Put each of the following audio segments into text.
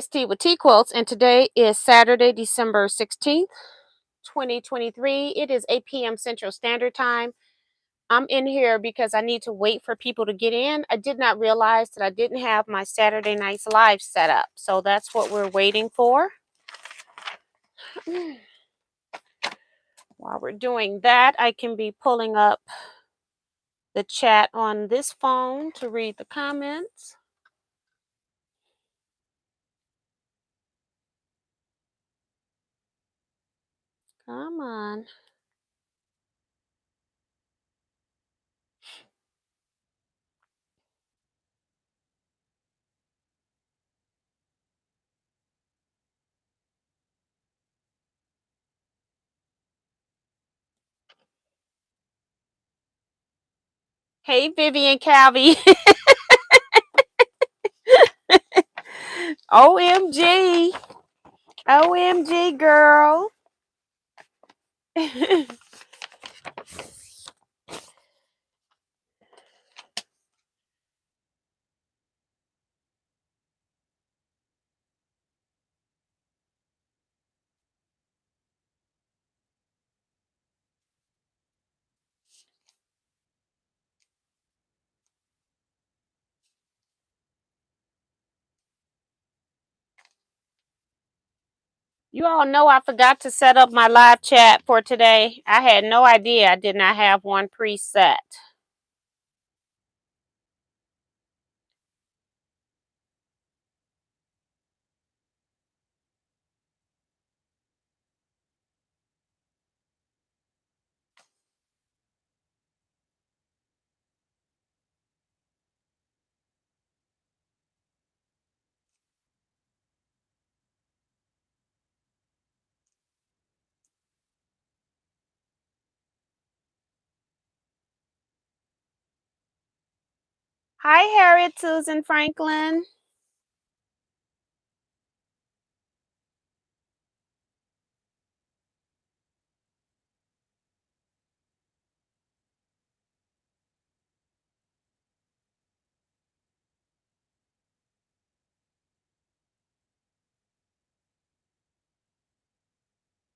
It's T with Teaquilts, and today is Saturday, December 16th, 2023. It is 8 p.m. Central Standard Time. I'm in here because I need to wait for people to get in. I did not realize that I didn't have my Saturday Nights Live set up, so that's what we're waiting for. While we're doing that, I can be pulling up the chat on this phone to read the comments. Come on. Hey, Vivian Calvi. OMG. OMG, girl. You all know I forgot to set up my live chat for today. I had no idea I did not have one preset. Hi, Harriet Susan Franklin.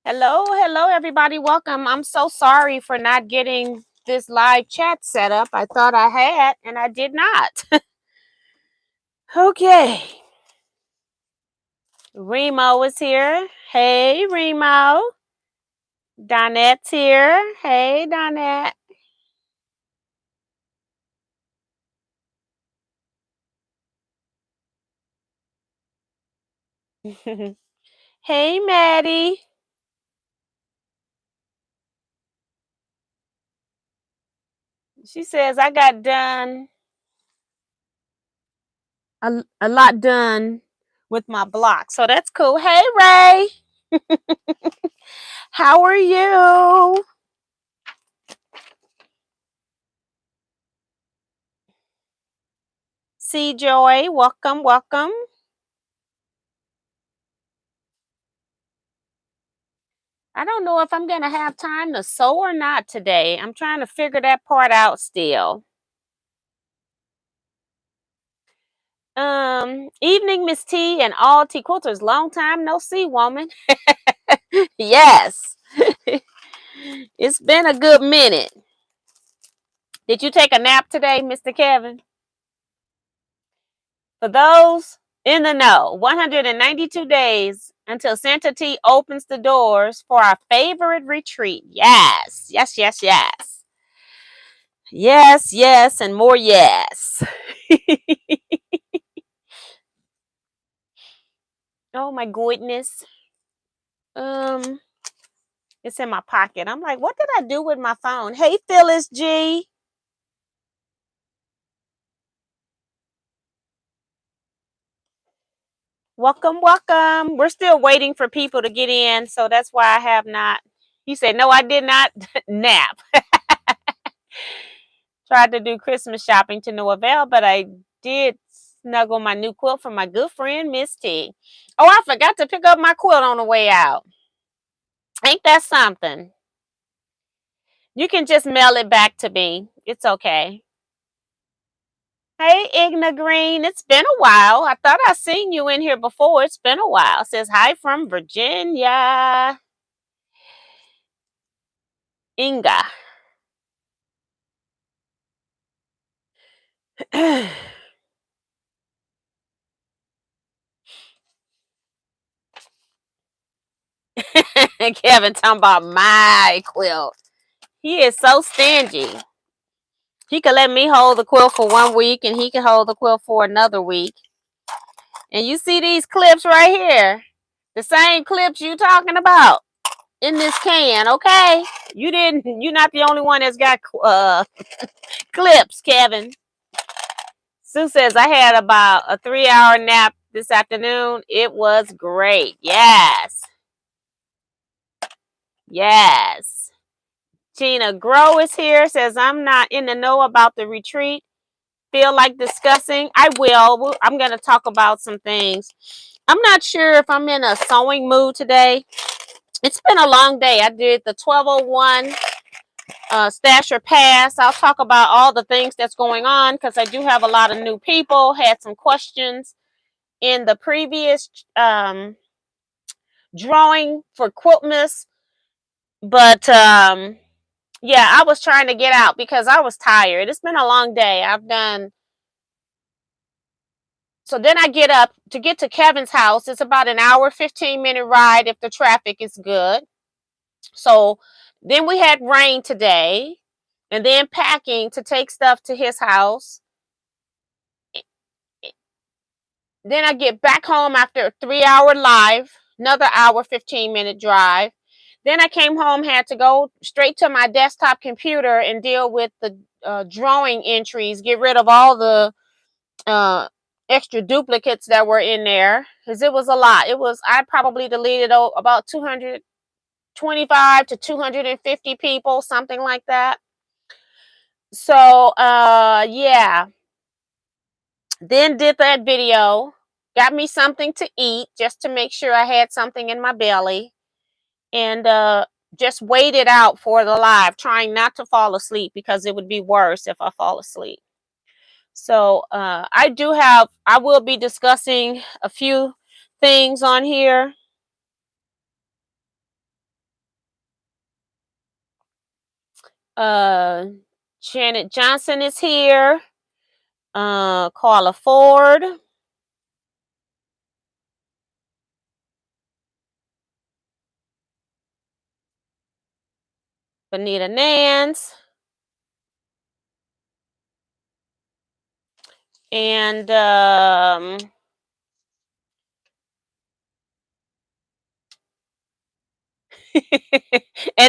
Hello, everybody. Welcome. I'm so sorry for not getting this live chat set up. I thought I had, and I did not. Okay. Remo is here. Hey, Remo. Donette's here. Hey, Donette. Hey, Maddie. She says I got done a lot done with my block. So that's cool. Hey, Ray. How are you? C Joy, welcome, welcome. I don't know if I'm going to have time to sew or not today. I'm trying to figure that part out still. Evening, Miss T and all T quilters. Long time no see, woman. Yes. It's been a good minute. Did you take a nap today, Mr. Kevin? For those in the know, 192 days until Santa T opens the doors for our favorite retreat. Yes, yes, yes, yes. Yes, yes, and more yes. Oh my goodness. It's in my pocket. I'm like, what did I do with my phone? Hey, Phyllis G. Welcome, welcome. We're still waiting for people to get in, so that's why I have not. He said, no, I did not nap. Tried to do Christmas shopping to no avail, but I did snuggle my new quilt from my good friend, Miss T. Oh, I forgot to pick up my quilt on the way out. Ain't that something? You can just mail it back to me. It's okay. Hey, Igna Green. It's been a while. I thought I seen you in here before. It's been a while. It says hi from Virginia. Inga. Kevin talking about my quilt. He is so stingy. He could let me hold the quilt for 1 week and he could hold the quilt for another week. And you see these clips right here. The same clips you talking about in this can, okay? You're not the only one that's got clips, Kevin. Sue says, I had about a 3-hour nap this afternoon. It was great. Yes. Yes. Gina Grow is here. Says, I'm not in the know about the retreat. Feel like discussing? I will. I'm going to talk about some things. I'm not sure if I'm in a sewing mood today. It's been a long day. I did the 1201 Stasher Pass. I'll talk about all the things that's going on because I do have a lot of new people. Had some questions in the previous drawing for Quiltmas, but yeah, I was trying to get out because I was tired. It's been a long day. So then I get up to get to Kevin's house. It's about an hour, 15-minute ride if the traffic is good. So then we had rain today, and then packing to take stuff to his house. Then I get back home after a 3-hour live, another hour, 15-minute drive. Then I came home, had to go straight to my desktop computer and deal with the drawing entries, get rid of all the extra duplicates that were in there, because it was a lot. I probably deleted about 225 to 250 people, something like that. So yeah, then did that video, got me something to eat just to make sure I had something in my belly, and just waited out for the live, trying not to fall asleep because it would be worse if I fall asleep. So I will be discussing a few things on here. Janet Johnson is here. Carla Ford. Bonita Nance. And and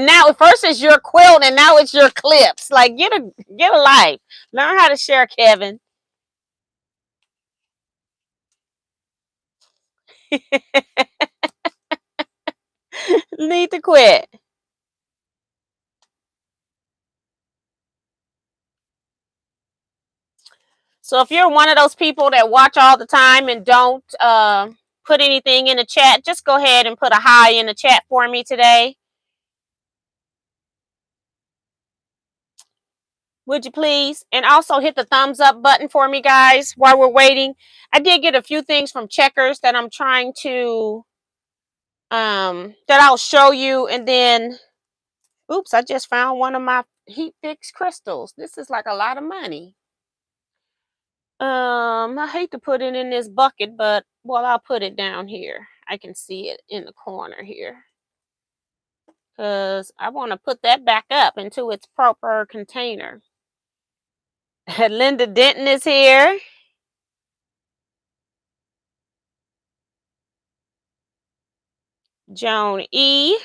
now first it's your quilt and now it's your clips. Like get a life. Learn how to share, Kevin. Need to quit. So if you're one of those people that watch all the time and don't put anything in the chat, just go ahead and put a hi in the chat for me today. Would you please? And also hit the thumbs up button for me, guys, while we're waiting. I did get a few things from Checkers that I'm trying to that I'll show you, and then oops, I just found one of my heat fix crystals. This is like a lot of money. I hate to put it in this bucket, but well, I'll put it down here. I can see it in the corner here, because I want to put that back up into its proper container. Linda Denton is here. Joan E.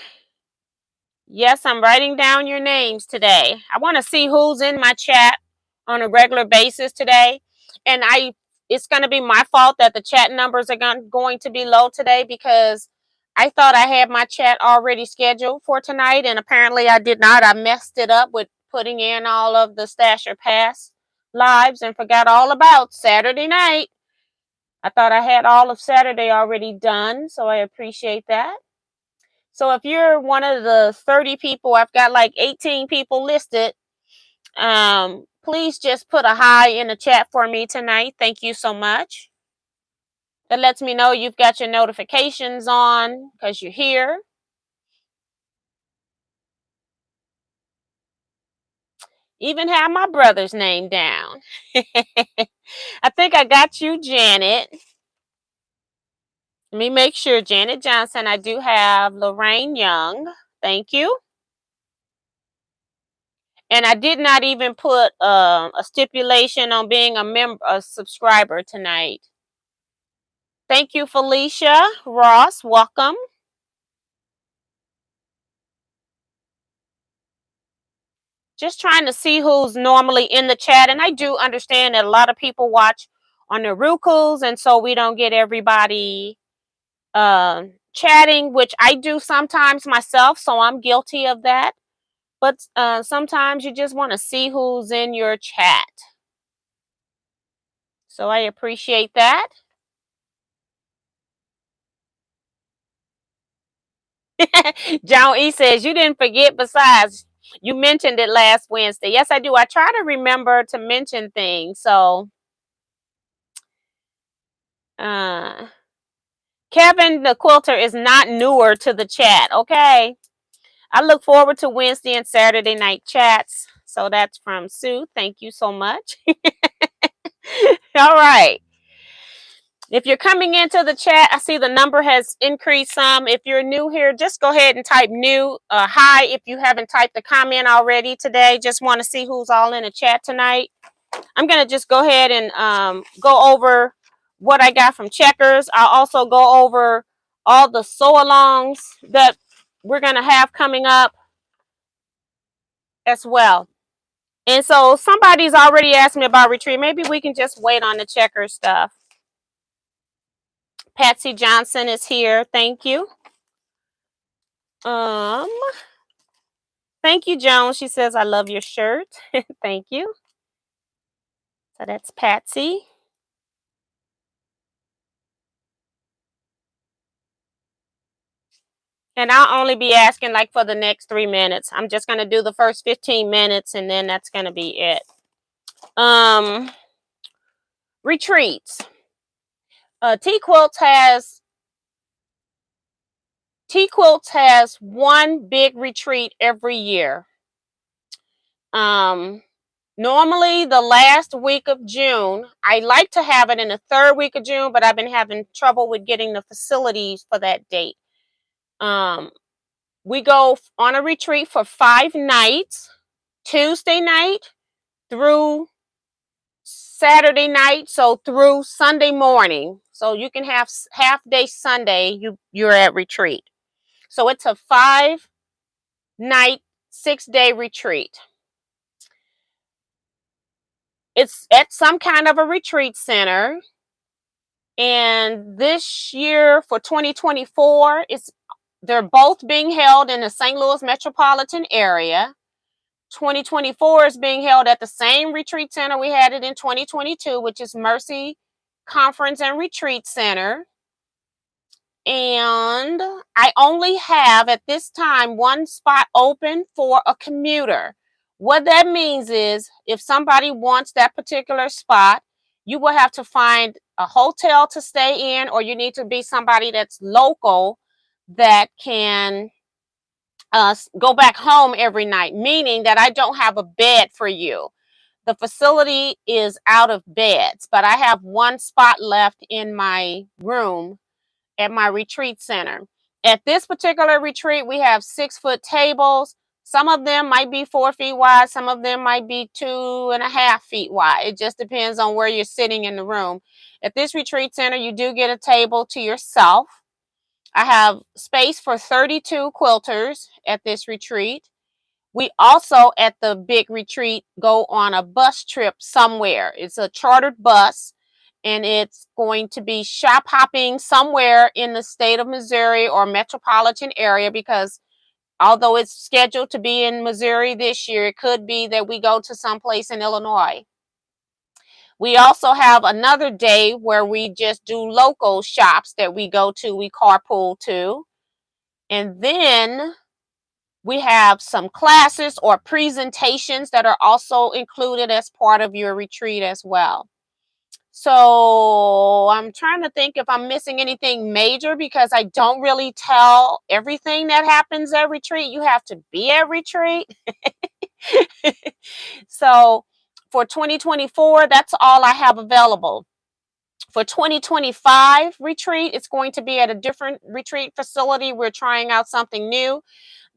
Yes, I'm writing down your names today. I want to see who's in my chat on a regular basis today. And it's going to be my fault that the chat numbers are going to be low today, because I thought I had my chat already scheduled for tonight, and apparently I did not. I messed it up with putting in all of the Stasher Pass lives and forgot all about Saturday night. I thought I had all of Saturday already done, so I appreciate that. So if you're one of the 30 people, I've got like 18 people listed. Please just put a hi in the chat for me tonight. Thank you so much. That lets me know you've got your notifications on because you're here. Even have my brother's name down. I think I got you, Janet. Let me make sure. Janet Johnson. I do have Lorraine Young. Thank you. And I did not even put a stipulation on being a subscriber tonight. Thank you, Felicia Ross. Welcome. Just trying to see who's normally in the chat. And I do understand that a lot of people watch on their Rukus, and so we don't get everybody chatting, which I do sometimes myself, so I'm guilty of that. But sometimes you just want to see who's in your chat. So I appreciate that. John E says, you didn't forget, besides, you mentioned it last Wednesday. Yes, I do. I try to remember to mention things. So, Kevin the Quilter is not newer to the chat, okay? I look forward to Wednesday and Saturday night chats. So that's from Sue. Thank you so much. All right. If you're coming into the chat, I see the number has increased some. If you're new here, just go ahead and type new. Hi, if you haven't typed a comment already today. Just want to see who's all in the chat tonight. I'm going to just go ahead and go over what I got from Checkers. I'll also go over all the sew-alongs that we're going to have coming up as well. And so somebody's already asked me about retreat. Maybe we can just wait on the Checkers stuff. Patsy Johnson is here. Thank you. Thank you, Joan. She says, I love your shirt. Thank you. So that's Patsy. And I'll only be asking like for the next 3 minutes. I'm just going to do the first 15 minutes and then that's going to be it. Retreats. Teaquilts has one big retreat every year. Normally the last week of June. I like to have it in the third week of June, but I've been having trouble with getting the facilities for that date. We go on a retreat for 5 nights, Tuesday night through Saturday night, so through Sunday morning. So you can have half day Sunday, you're at retreat. So it's a 5-night, 6-day retreat. It's at some kind of a retreat center. And this year for 2024, they're both being held in the St. Louis metropolitan area. 2024 is being held at the same retreat center we had it in 2022, which is Mercy Conference and Retreat Center. And I only have at this time one spot open for a commuter. What that means is if somebody wants that particular spot, you will have to find a hotel to stay in, or you need to be somebody that's local that can go back home every night, meaning that I don't have a bed for you. The facility is out of beds, but I have one spot left in my room at my retreat center. At this particular retreat, we have 6-foot tables. Some of them might be 4 feet wide. Some of them might be 2.5 feet wide. It just depends on where you're sitting in the room. At this retreat center, you do get a table to yourself. I have space for 32 quilters at this retreat. We also, at the big retreat, go on a bus trip somewhere. It's a chartered bus, and it's going to be shop hopping somewhere in the state of Missouri or metropolitan area, because although it's scheduled to be in Missouri this year, it could be that we go to someplace in Illinois. We also have another day where we just do local shops that we go to, we carpool to. And then We have some classes or presentations that are also included as part of your retreat as well. So I'm trying to think if I'm missing anything major, because I don't really tell everything that happens at retreat. You have to be at retreat. So for 2024, that's all I have available. For 2025 retreat, it's going to be at a different retreat facility. We're trying out something new.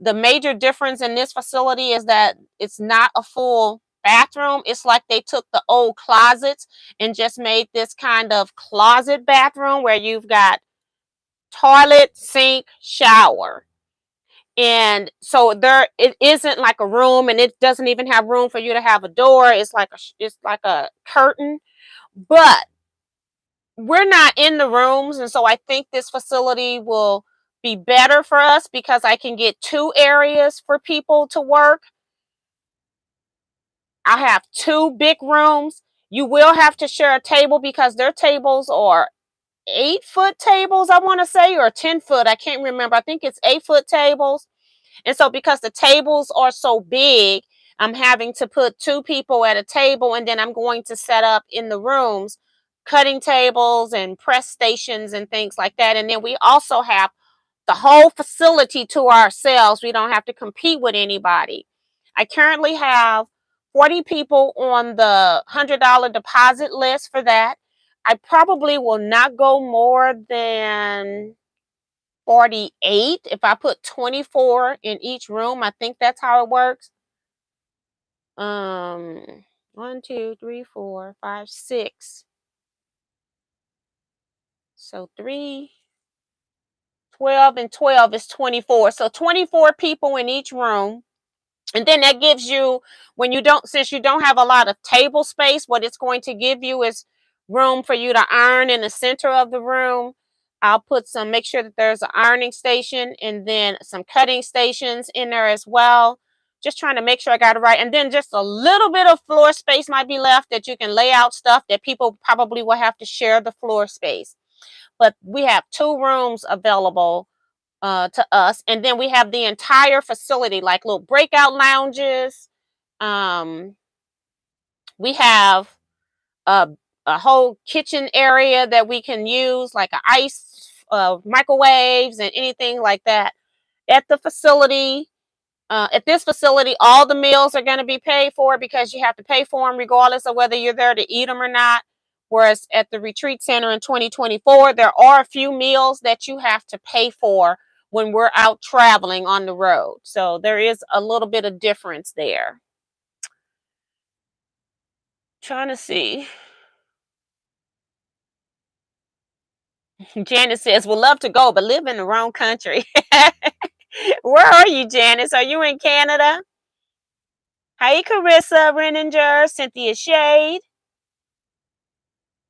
The major difference in this facility is that it's not a full bathroom. It's like they took the old closets and just made this kind of closet bathroom where you've got toilet, sink, shower. And so there, it isn't like a room, and it doesn't even have room for you to have a door. It's like a curtain. But we're not in the rooms, and so I think this facility will be better for us because I can get 2 areas for people to work. I have 2 big rooms. You will have to share a table because their tables are 8-foot tables, I want to say, or 10-foot. I can't remember. I think it's 8-foot tables. And so because the tables are so big, I'm having to put 2 people at a table, and then I'm going to set up in the rooms cutting tables and press stations and things like that. And then we also have the whole facility to ourselves. We don't have to compete with anybody. I currently have 40 people on the $100 deposit list for that. I probably will not go more than 48 if I put 24 in each room. I think that's how it works. 1, 2, 3, 4, 5, 6. So 3, 12, and 12 is 24. So 24 people in each room. And then that gives you, when you don't, since you don't have a lot of table space, what it's going to give you is room for you to iron in the center of the room. I'll put some, make sure that there's an ironing station and then some cutting stations in there as well. Just trying to make sure I got it right. And then just a little bit of floor space might be left that you can lay out stuff that people probably will have to share the floor space. But we have 2 rooms available to us, and then we have the entire facility, like little breakout lounges. Um, we have a, a whole kitchen area that we can use, like a ice, microwaves, and anything like that at the facility. At this facility, all the meals are going to be paid for because you have to pay for them regardless of whether you're there to eat them or not. Whereas at the retreat center in 2024, there are a few meals that you have to pay for when we're out traveling on the road. So there is a little bit of difference there. Trying to see. Janice says, would love to go, but live in the wrong country. Where are you, Janice? Are you in Canada? Hi, Carissa, Renninger, Cynthia Shade.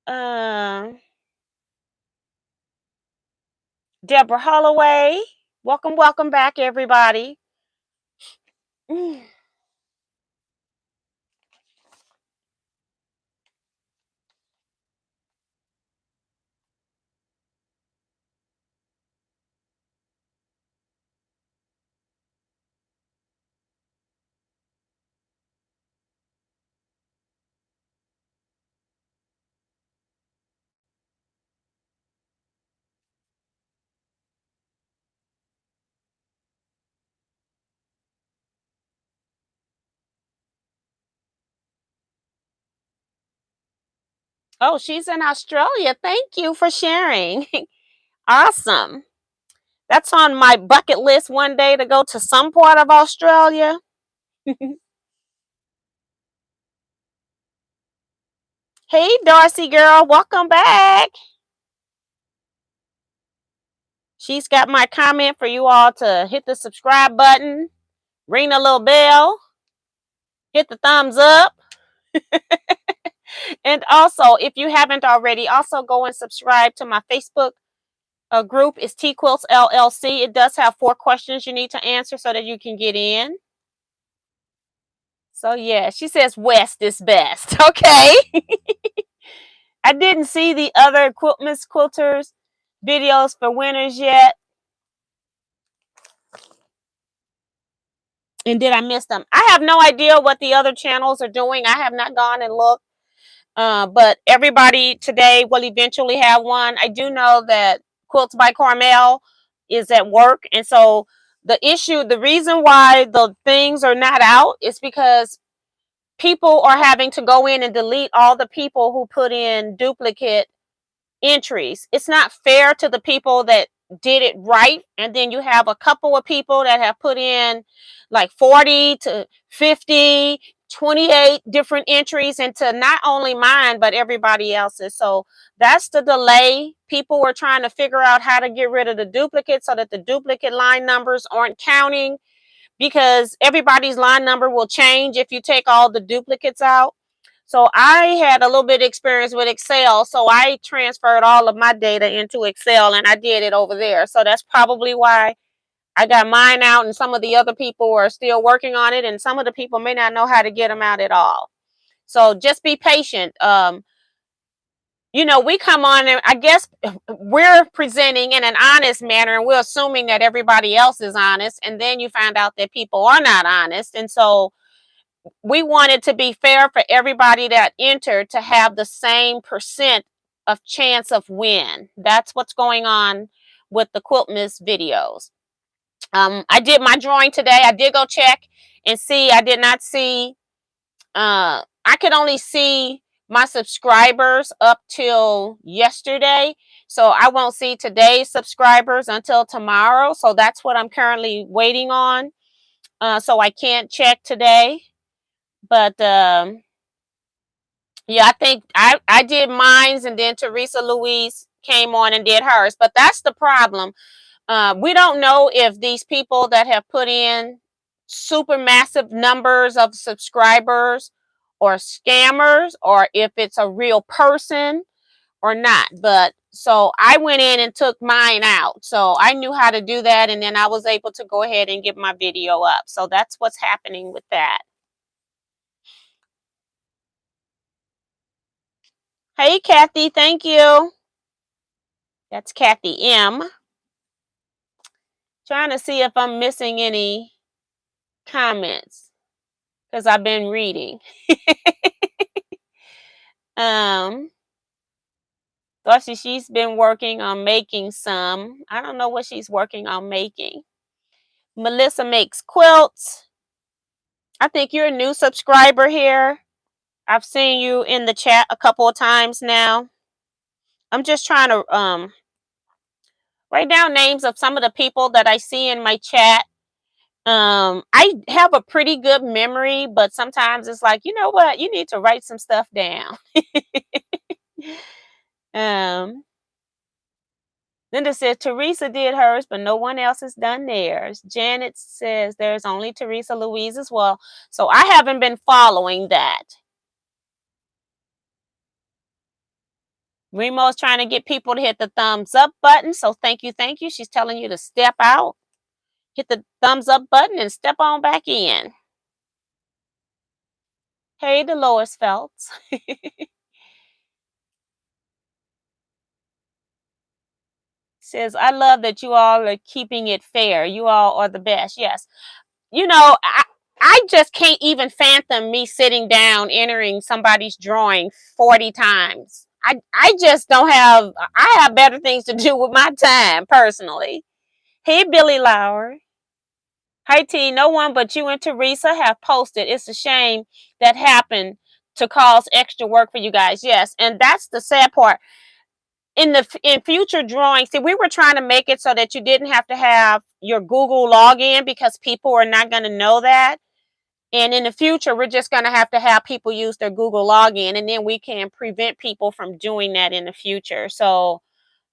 Um, Deborah Holloway. Welcome, welcome back, everybody. Oh, she's in Australia. Thank you for sharing. Awesome. That's on my bucket list one day, to go to some part of Australia. Hey, Darcy girl, welcome back. She's got my comment for you all to hit the subscribe button, ring the little bell, hit the thumbs up. And also, if you haven't already, also go and subscribe to my Facebook group. It's Teaquilts LLC. It does have 4 questions you need to answer so that you can get in. So yeah, she says West is best. Okay. I didn't see the other Quiltmas Quilters videos for winners yet. And did I miss them? I have no idea what the other channels are doing. I have not gone and looked. But everybody today will eventually have one. I do know that Quilts by Carmel is at work. And so the reason why the things are not out is because people are having to go in and delete all the people who put in duplicate entries. It's not fair to the people that did it right, and then you have a couple of people that have put in like 40 to 50, 28 different entries into not only mine but everybody else's. So that's the delay. People were trying to figure out how to get rid of the duplicates so that the duplicate line numbers aren't counting, because everybody's line number will change if you take all the duplicates out. So I had a little bit of experience with Excel, so I transferred all of my data into Excel and I did it over there. So that's probably why I got mine out, and some of the other people are still working on it, and some of the people may not know how to get them out at all. So just be patient. We come on and I guess we're presenting in an honest manner, and we're assuming that everybody else is honest, and then you find out that people are not honest. And so we wanted to be fair for everybody that entered to have the same percent of chance of win. That's what's going on with the Quilt Miss videos. I did my drawing today. I did go check and see. I did not see. I could only see my subscribers up till yesterday, so I won't see today's subscribers until tomorrow. So that's what I'm currently waiting on. So I can't check today. But yeah, I think I did mines, and then Teresa Louise came on and did hers. But that's the problem. We don't know if these people that have put in super massive numbers of subscribers or scammers, or if it's a real person or not. But so I went in and took mine out. So I knew how to do that, and then I was able to go ahead and get my video up. So that's what's happening with that. Hey, Kathy, thank you. That's Kathy M. Trying to see if I'm missing any comments because I've been reading. um, Darcy, she's been working on making some. I don't know what she's working on making. Melissa makes quilts. I think you're a new subscriber here. I've seen you in the chat a couple of times now. I'm just trying to write down names of some of the people that I see in my chat. I have a pretty good memory, but sometimes it's like, you know what, you need to write some stuff down. Linda says Teresa did hers, but no one else has done theirs. Janet says there's only Teresa Louise as well. So I haven't been following that. Remo's trying to get people to hit the thumbs up button. So thank you, thank you. She's telling you to step out, hit the thumbs up button, and step on back in. Hey, Dolores Phelps. Says, I love that you all are keeping it fair. You all are the best. Yes. I just can't even fathom me sitting down entering somebody's drawing 40 times. I just don't have, I have better things to do with my time personally. Hey, Billy Lauer. Hi, T. No one but you and Teresa have posted. It's a shame that happened to cause extra work for you guys. Yes. And that's the sad part. In future drawings, see, we were trying to make it so that you didn't have to have your Google login, because people are not going to know that. And in the future, we're just going to have people use their Google login, and then we can prevent people from doing that in the future. So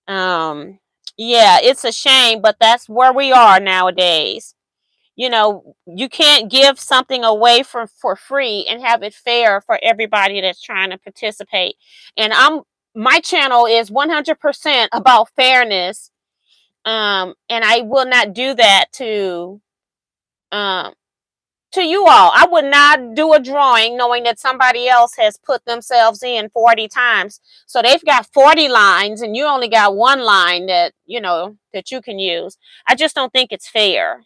yeah, it's a shame, but that's where we are nowadays. You can't give something away for free and have it fair for everybody that's trying to participate. And my channel is 100% about fairness. And I will not do that to you all. I would not do a drawing knowing that somebody else has put themselves in 40 times. So they've got 40 lines and you only got one line that you can use. I just don't think it's fair.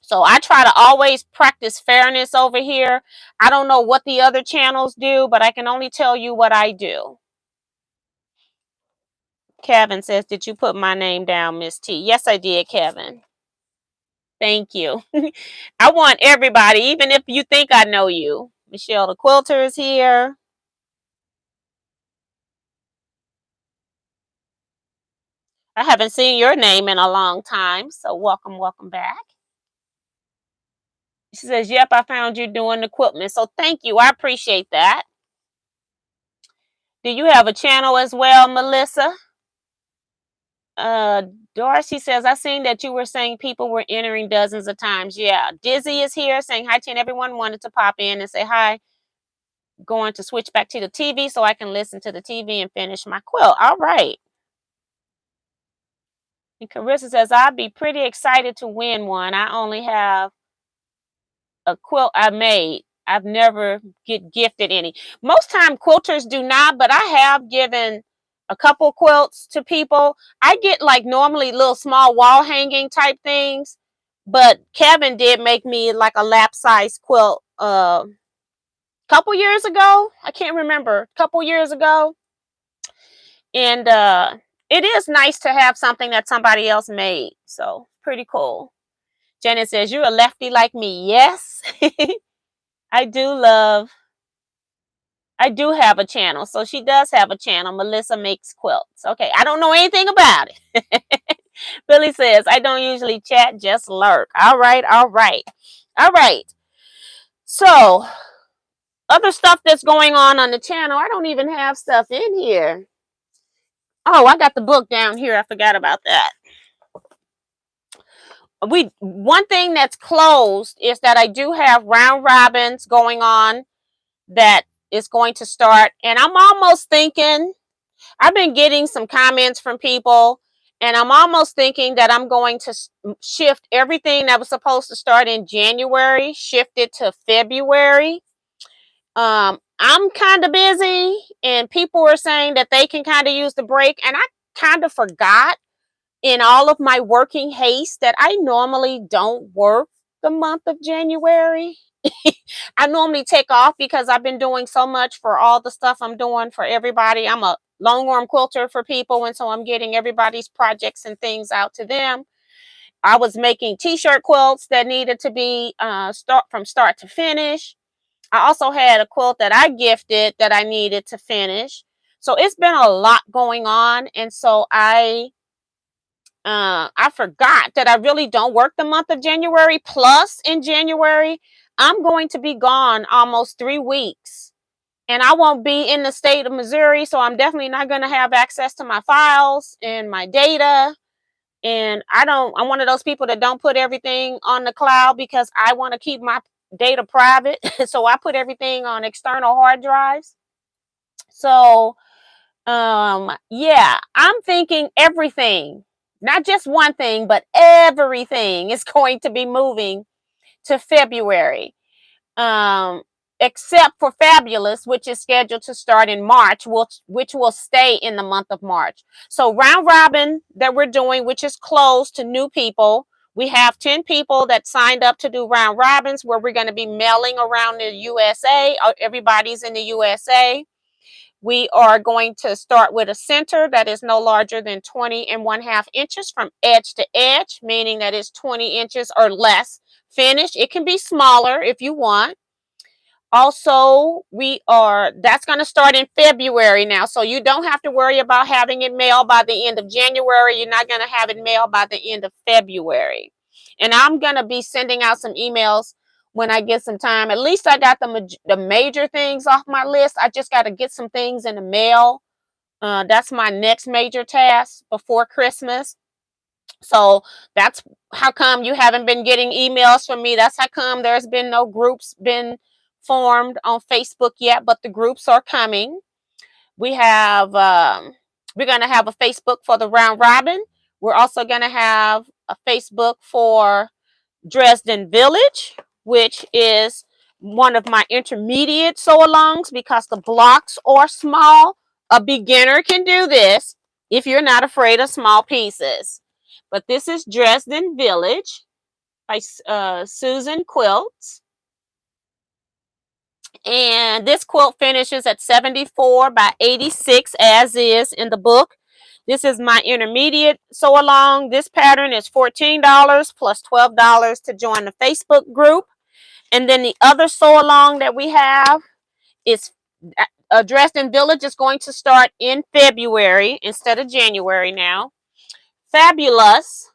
So I try to always practice fairness over here. I don't know what the other channels do, but I can only tell you what I do. Kevin says, did you put my name down, Miss T? Yes, I did, Kevin. Thank you. I want everybody, even if you think I know you. Michelle the Quilter is here. I haven't seen your name in a long time, so welcome, welcome back. She says, yep, I found you doing the equipment. So thank you. I appreciate that. Do you have a channel as well, Melissa? Uh, Dorsey says, I seen that you were saying people were entering dozens of times. Yeah. Dizzy is here saying hi to everyone. Wanted to pop in and say hi. Going to switch back to the TV so I can listen to the TV and finish my quilt. All right. And Carissa says, I'd be pretty excited to win one. I only have a quilt I made. I've never get gifted any. Most time quilters do not, but I have given a couple quilts to people. I get like normally little small wall hanging type things, but Kevin did make me like a lap size quilt couple years ago. I can't remember, a couple years ago. And it is nice to have something that somebody else made. So pretty cool. Janet says, you're a lefty like me. Yes. I do have a channel. So she does have a channel. Melissa Makes Quilts. Okay. I don't know anything about it. Billy says, I don't usually chat, just lurk. All right. All right. All right. So other stuff that's going on the channel. I don't even have stuff in here. Oh, I got the book down here. I forgot about that. One thing that's closed is that I do have round robins going on that is going to start, and I'm almost thinking, I've been getting some comments from people, and I'm almost thinking that I'm going to shift everything that was supposed to start in January, shift it to February. I'm kind of busy, and people were saying that they can kind of use the break, and I kind of forgot in all of my working haste that I normally don't work the month of January. I normally take off because I've been doing so much for all the stuff I'm doing for everybody. I'm a long arm quilter for people, and so I'm getting everybody's projects and things out to them. I was making t-shirt quilts that needed to be from start to finish. I also had a quilt that I gifted that I needed to finish. So it's been a lot going on, and so I forgot that I really don't work the month of January. Plus, in January, I'm going to be gone almost 3 weeks, and I won't be in the state of Missouri. So I'm definitely not going to have access to my files and my data. And I'm one of those people that don't put everything on the cloud because I want to keep my data private. So I put everything on external hard drives. So, yeah, I'm thinking everything, not just one thing, but everything is going to be moving to February. Except for Fabulous, which is scheduled to start in March, which will stay in the month of March. So round robin that we're doing, which is closed to new people. We have 10 people that signed up to do round robins where we're going to be mailing around the USA. Everybody's in the USA. We are going to start with a center that is no larger than 20.5 inches from edge to edge, meaning that it's 20 inches or less finished. It can be smaller if you want. Also, that's going to start in February now. So you don't have to worry about having it mailed by the end of January. You're not going to have it mailed by the end of February. And I'm going to be sending out some emails when I get some time. At least I got the major things off my list. I just got to get some things in the mail. That's my next major task before Christmas. So that's how come you haven't been getting emails from me. That's how come there's been no groups been formed on Facebook yet, but the groups are coming. We're going to have a Facebook for the round robin. We're also going to have a Facebook for Dresden Village, which is one of my intermediate sew-alongs because the blocks are small. A beginner can do this if you're not afraid of small pieces. But this is Dresden Village. by Susan Quilts. And this quilt finishes at 74 by 86 as is in the book. This is my intermediate sew along. This pattern is $14 plus $12 to join the Facebook group. And then the other sew along that we have is Dresden Village is going to start in February instead of January now. Fabulous.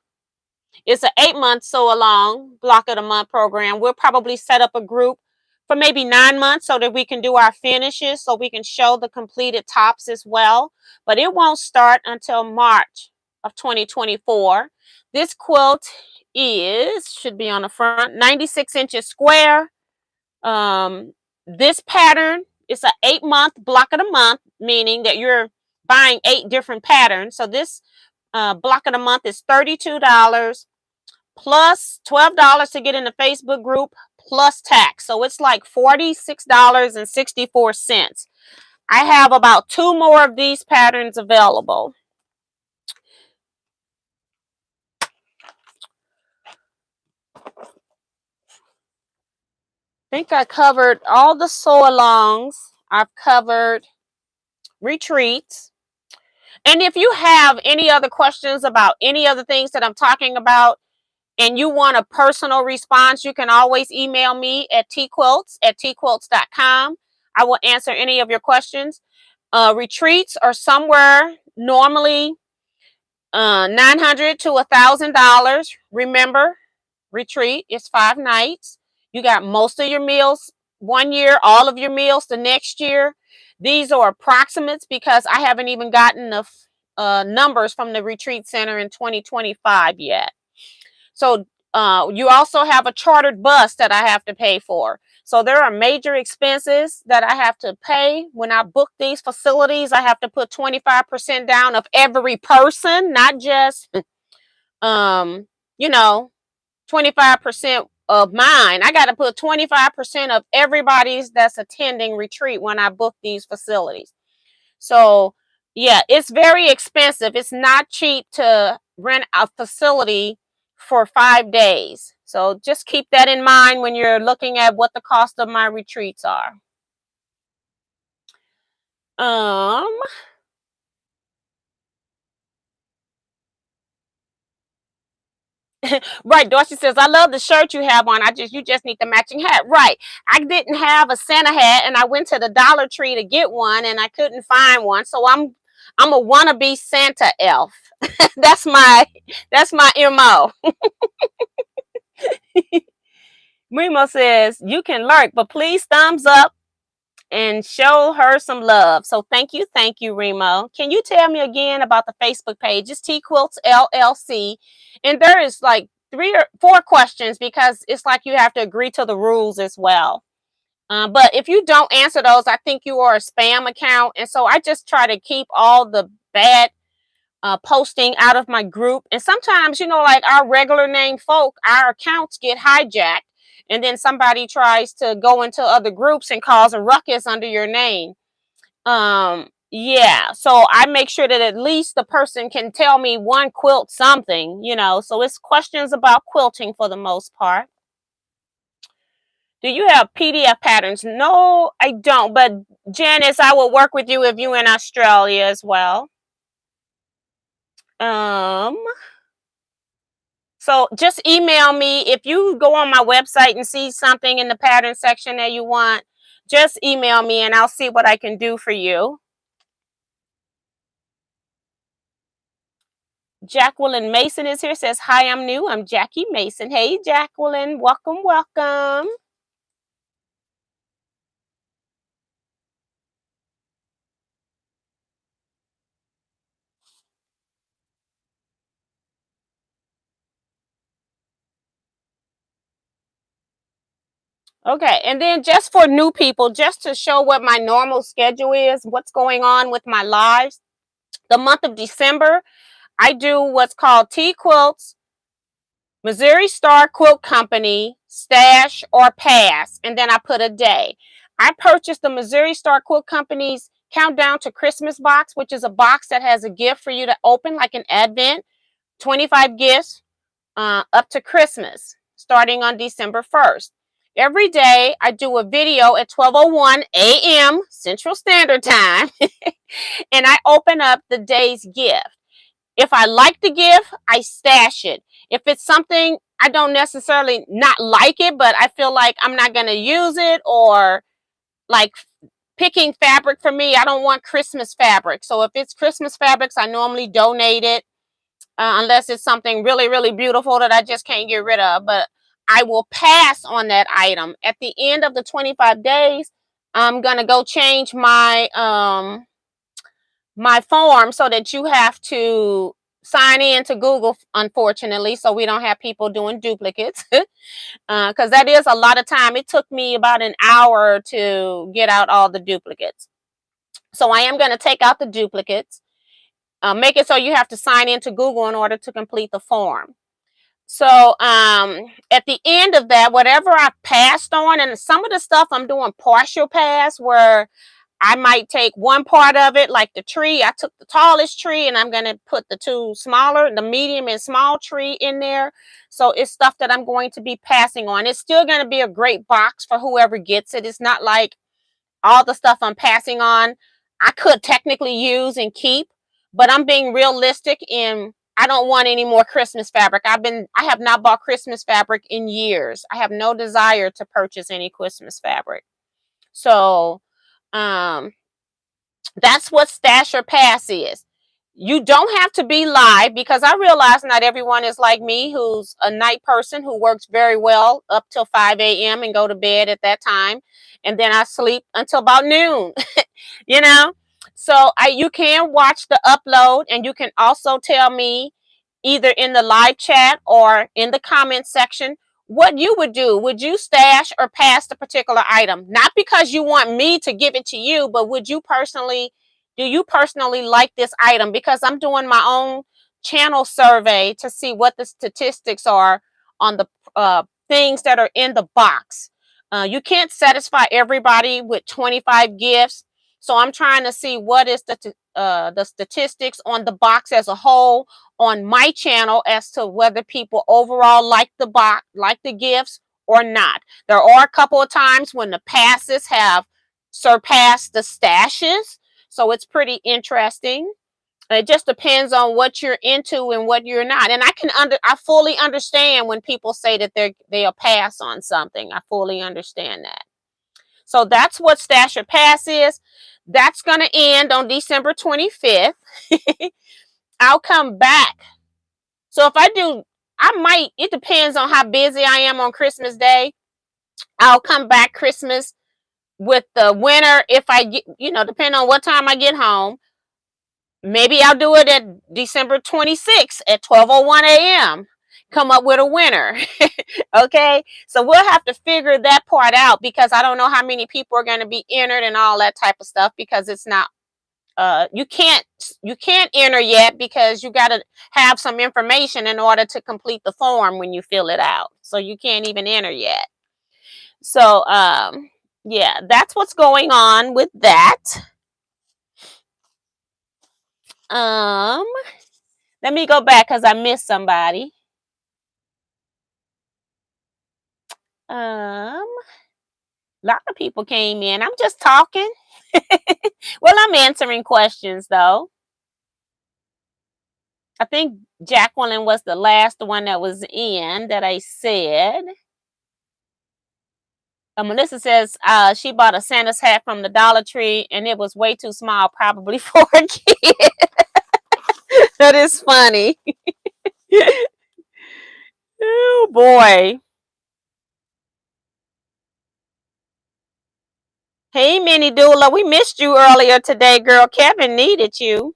It's an 8-month sew along block of the month program. We'll probably set up a group for maybe 9 months so that we can do our finishes, so we can show the completed tops as well. But it won't start until March of 2024. This quilt should be on the front, 96 inches square. This pattern is an 8-month block of the month, meaning that you're buying 8 different patterns. So this block of the month is $32 plus $12 to get in the Facebook group plus tax. So it's like $46.64. I have about 2 more of these patterns available. I think I covered all the sew alongs. I've covered retreats. And if you have any other questions about any other things that I'm talking about, and you want a personal response, you can always email me at teaquilts@teaquilts.com. I will answer any of your questions. Retreats are somewhere normally $900 to $1,000. Remember, retreat is 5 nights. You got most of your meals one year, all of your meals the next year. These are approximates because I haven't even gotten the numbers from the retreat center in 2025 yet. So you also have a chartered bus that I have to pay for. So there are major expenses that I have to pay when I book these facilities. I have to put 25% down of every person, not just, 25% of mine. I got to put 25% of everybody's that's attending retreat when I book these facilities. So yeah, it's very expensive. It's not cheap to rent a facility for 5 days. So just keep that in mind when you're looking at what the cost of my retreats are. Right, Dorsey says, I love the shirt you have on. You just need the matching hat. Right. I didn't have a Santa hat and I went to the Dollar Tree to get one and I couldn't find one. So I'm a wannabe Santa elf. that's my MO. Remo says, you can lurk, but please thumbs up and show her some love. So thank you, Remo. Can you tell me again about the Facebook page? It's Teaquilts LLC. And there is like 3 or 4 questions because it's like you have to agree to the rules as well. But if you don't answer those, I think you are a spam account. And so I just try to keep all the bad posting out of my group. And sometimes, like our regular name folk, our accounts get hijacked. And then somebody tries to go into other groups and cause a ruckus under your name. Yeah, so I make sure that at least the person can tell me one quilt something, so it's questions about quilting for the most part. Do you have PDF patterns? No, I don't, but Janice, I will work with you if you're in Australia as well. So just email me. If you go on my website and see something in the pattern section that you want, just email me and I'll see what I can do for you. Jacqueline Mason is here, says, hi, I'm new. I'm Jackie Mason. Hey, Jacqueline, welcome, welcome. Okay, and then just for new people, just to show what my normal schedule is, what's going on with my lives, the month of December, I do what's called Teaquilts, Missouri Star Quilt Company, Stash, or Pass, and then I put a day. I purchased the Missouri Star Quilt Company's Countdown to Christmas box, which is a box that has a gift for you to open like an Advent, 25 gifts up to Christmas. starting on December 1st. Every day I do a video at 12:01 a.m. Central Standard Time and I open up the day's gift. If I like the gift, I stash it. If it's something I don't necessarily not like it, but I feel like I'm not going to use it, or like picking fabric for me, I don't want Christmas fabric. So if it's Christmas fabrics, I normally donate it, unless it's something really, really beautiful that I just can't get rid of. But I will pass on that item. At the end of the 25 days, I'm going to go change my my form so that you have to sign in to Google, unfortunately, so we don't have people doing duplicates. Because that is a lot of time. It took me about an hour to get out all the duplicates. So I am going to take out the duplicates, make it so you have to sign into Google in order to complete the form. So at the end of that, whatever I passed on, and some of the stuff I'm doing partial pass, where I might take one part of it, like the tree. I took the tallest tree and I'm going to put the two smaller, the medium and small tree in there. So it's stuff that I'm going to be passing on. It's still going to be a great box for whoever gets it. It's not like all the stuff I'm passing on I could technically use and keep, but I'm being realistic in I don't want any more Christmas fabric. I have not bought Christmas fabric in years. I have no desire to purchase any Christmas fabric. So that's what Stash or Pass is. You don't have to be live, because I realize not everyone is like me, who's a night person who works very well up till 5 a.m. and go to bed at that time. And then I sleep until about noon, you know. So you can watch the upload, and you can also tell me either in the live chat or in the comment section what you would do. Would you stash or pass the particular item? Not because you want me to give it to you, but do you personally like this item? Because I'm doing my own channel survey to see what the statistics are on the things that are in the box. You can't satisfy everybody with 25 gifts. So I'm trying to see what is the statistics on the box as a whole on my channel as to whether people overall like the box, like the gifts or not. There are a couple of times when the passes have surpassed the stashes. So it's pretty interesting. It just depends on what you're into and what you're not. And I fully understand when people say that they'll pass on something. I fully understand that. So that's what Stash or Pass is. That's going to end on December 25th. I'll come back. So if I do, it depends on how busy I am on Christmas Day. I'll come back Christmas with the winner. If I get, depending on what time I get home, maybe I'll do it at December 26th at 12:01 a.m. Come up with a winner. Okay, so we'll have to figure that part out, because I don't know how many people are going to be entered and all that type of stuff, because it's not you can't enter yet, because you got to have some information in order to complete the form when you fill it out. So you can't even enter yet. So yeah, that's what's going on with that. Let me go back because I missed somebody. A lot of people came in. I'm just talking. Well, I'm answering questions though. I think Jacqueline was the last one that was in that I said. Melissa says she bought a Santa's hat from the Dollar Tree and it was way too small, probably for a kid. That is funny. Oh boy. Hey, Minnie Doula, we missed you earlier today, girl. Kevin needed you.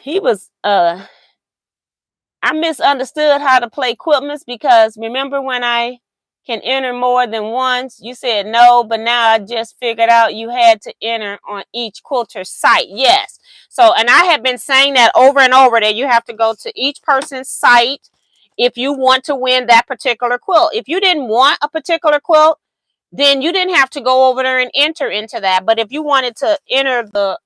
He was I misunderstood how to play Quiltmas, because remember when I can enter more than once, you said no, but now I just figured out you had to enter on each quilter site. Yes. So, and I have been saying that over and over, that you have to go to each person's site if you want to win that particular quilt. If you didn't want a particular quilt, then you didn't have to go over there and enter into that. But if you wanted to enter the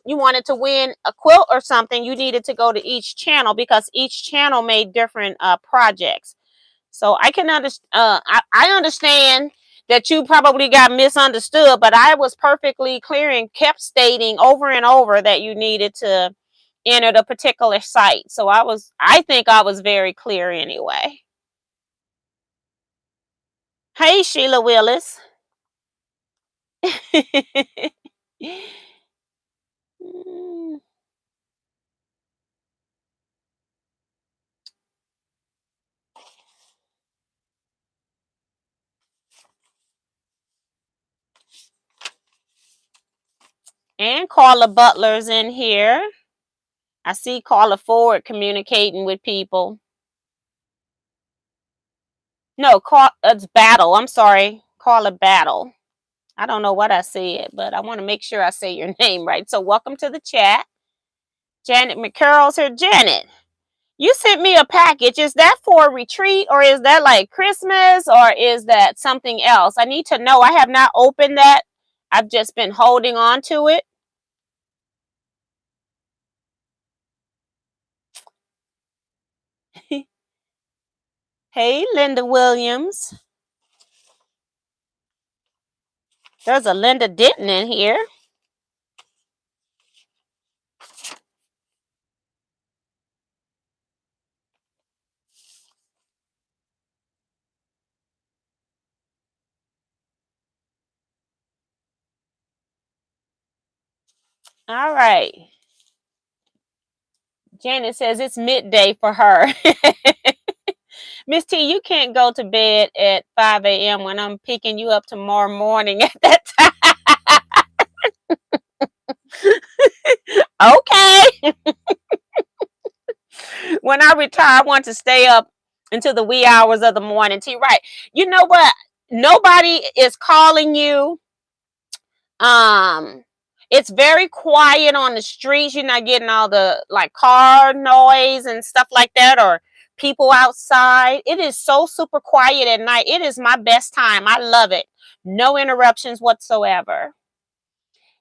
you wanted to win a quilt or something, you needed to go to each channel, because each channel made different projects. So I can understand. I understand that you probably got misunderstood, but I was perfectly clear and kept stating over and over that you needed to enter the particular site. So I think I was very clear anyway. Hey, Sheila Willis. And Carla Butler's in here. I see Carla Ford communicating with people. No, it's Battle. I'm sorry. Carla Battle. I don't know what I said, but I want to make sure I say your name right. So welcome to the chat. Janet McCarroll's here. Janet, you sent me a package. Is that for a retreat, or is that like Christmas, or is that something else? I need to know. I have not opened that. I've just been holding on to it. Hey, Linda Williams. There's a Linda Denton in here. All right. Janet says it's midday for her. Miss T, you can't go to bed at 5 a.m. when I'm picking you up tomorrow morning at that time. Okay. When I retire, I want to stay up until the wee hours of the morning. T, right. You know what? Nobody is calling you. It's very quiet on the streets. You're not getting all the like car noise and stuff like that, or people outside. It is so super quiet at night. It is my best time. I love it. No interruptions whatsoever.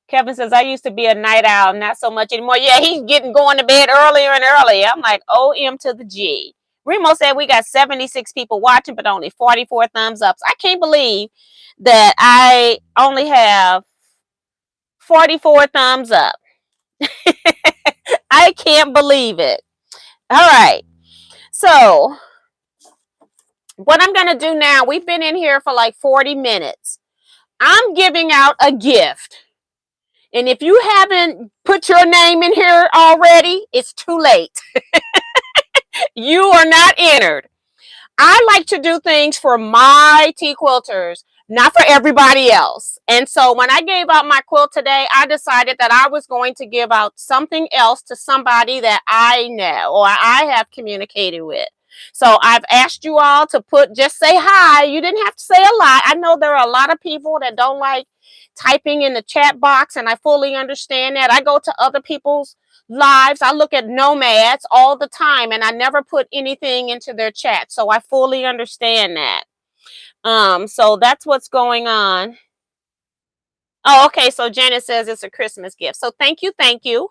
Kevin says, I used to be a night owl, not so much anymore. Yeah, he's going to bed earlier and earlier. I'm like, OM to the G. Remo said we got 76 people watching, but only 44 thumbs up. So I can't believe that I only have 44 thumbs up. I can't believe it. All right. So what I'm going to do now, we've been in here for like 40 minutes. I'm giving out a gift. And if you haven't put your name in here already, it's too late. You are not entered. I like to do things for my Teaquilters, not for everybody else. And so when I gave out my quilt today, I decided that I was going to give out something else to somebody that I know or I have communicated with. So I've asked you all to just say hi. You didn't have to say a lot. I know there are a lot of people that don't like typing in the chat box, and I fully understand that. I go to other people's lives. I look at nomads all the time, and I never put anything into their chat. So I fully understand that. So that's what's going on. Oh, okay. So Janet says it's a Christmas gift. So thank you. Thank you.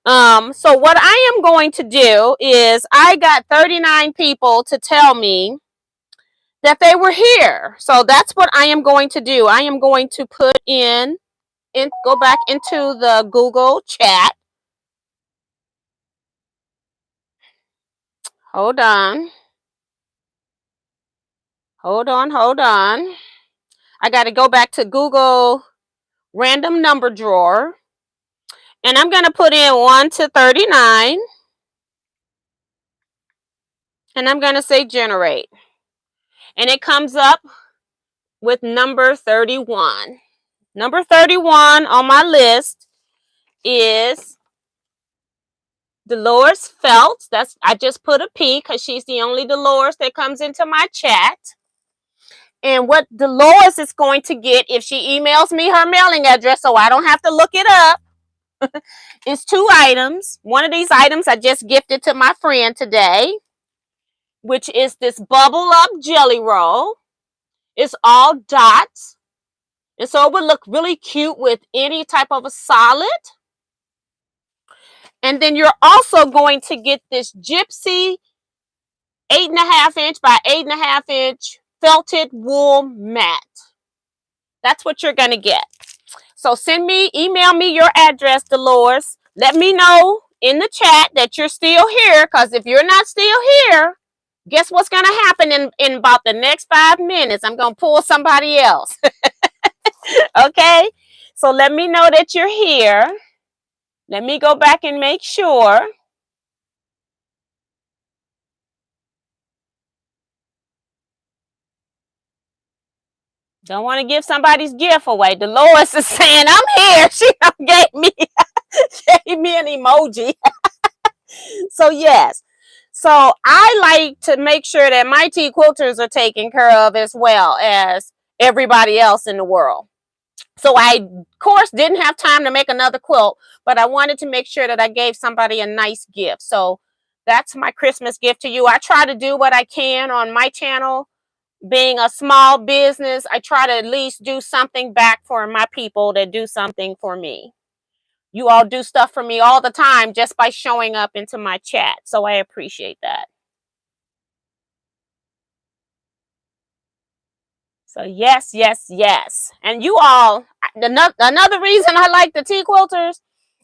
So what I am going to do is I got 39 people to tell me that they were here. So that's what I am going to do. I am going to put go back into the Google chat. Hold on. Hold on. I got to go back to Google random number drawer. And I'm going to put in 1 to 39. And I'm going to say generate. And it comes up with number 31. Number 31 on my list is Dolores Phelps. I just put a P because she's the only Dolores that comes into my chat. And what Dolores is going to get if she emails me her mailing address so I don't have to look it up is 2 items. One of these items I just gifted to my friend today, which is this Bubble Up Jelly Roll. It's all dots. And so it would look really cute with any type of a solid. And then you're also going to get this Gypsy 8.5 inch by 8.5 inch felted wool mat. That's what you're going to get. So email me your address, Dolores. Let me know in the chat that you're still here, because if you're not still here, guess what's going to happen in about the next 5 minutes? I'm going to pull somebody else. Okay? So let me know that you're here. Let me go back and make sure. Don't want to give somebody's gift away. Dolores is saying, I'm here. She gave me an emoji. So yes. So I like to make sure that my tea quilters are taken care of as well as everybody else in the world. So I, of course, didn't have time to make another quilt, but I wanted to make sure that I gave somebody a nice gift. So that's my Christmas gift to you. I try to do what I can on my channel. Being a small business, I try to at least do something back for my people that do something for me. You all do stuff for me all the time just by showing up into my chat. So I appreciate that. So yes, yes, yes. And you all, another reason I like the tea quilters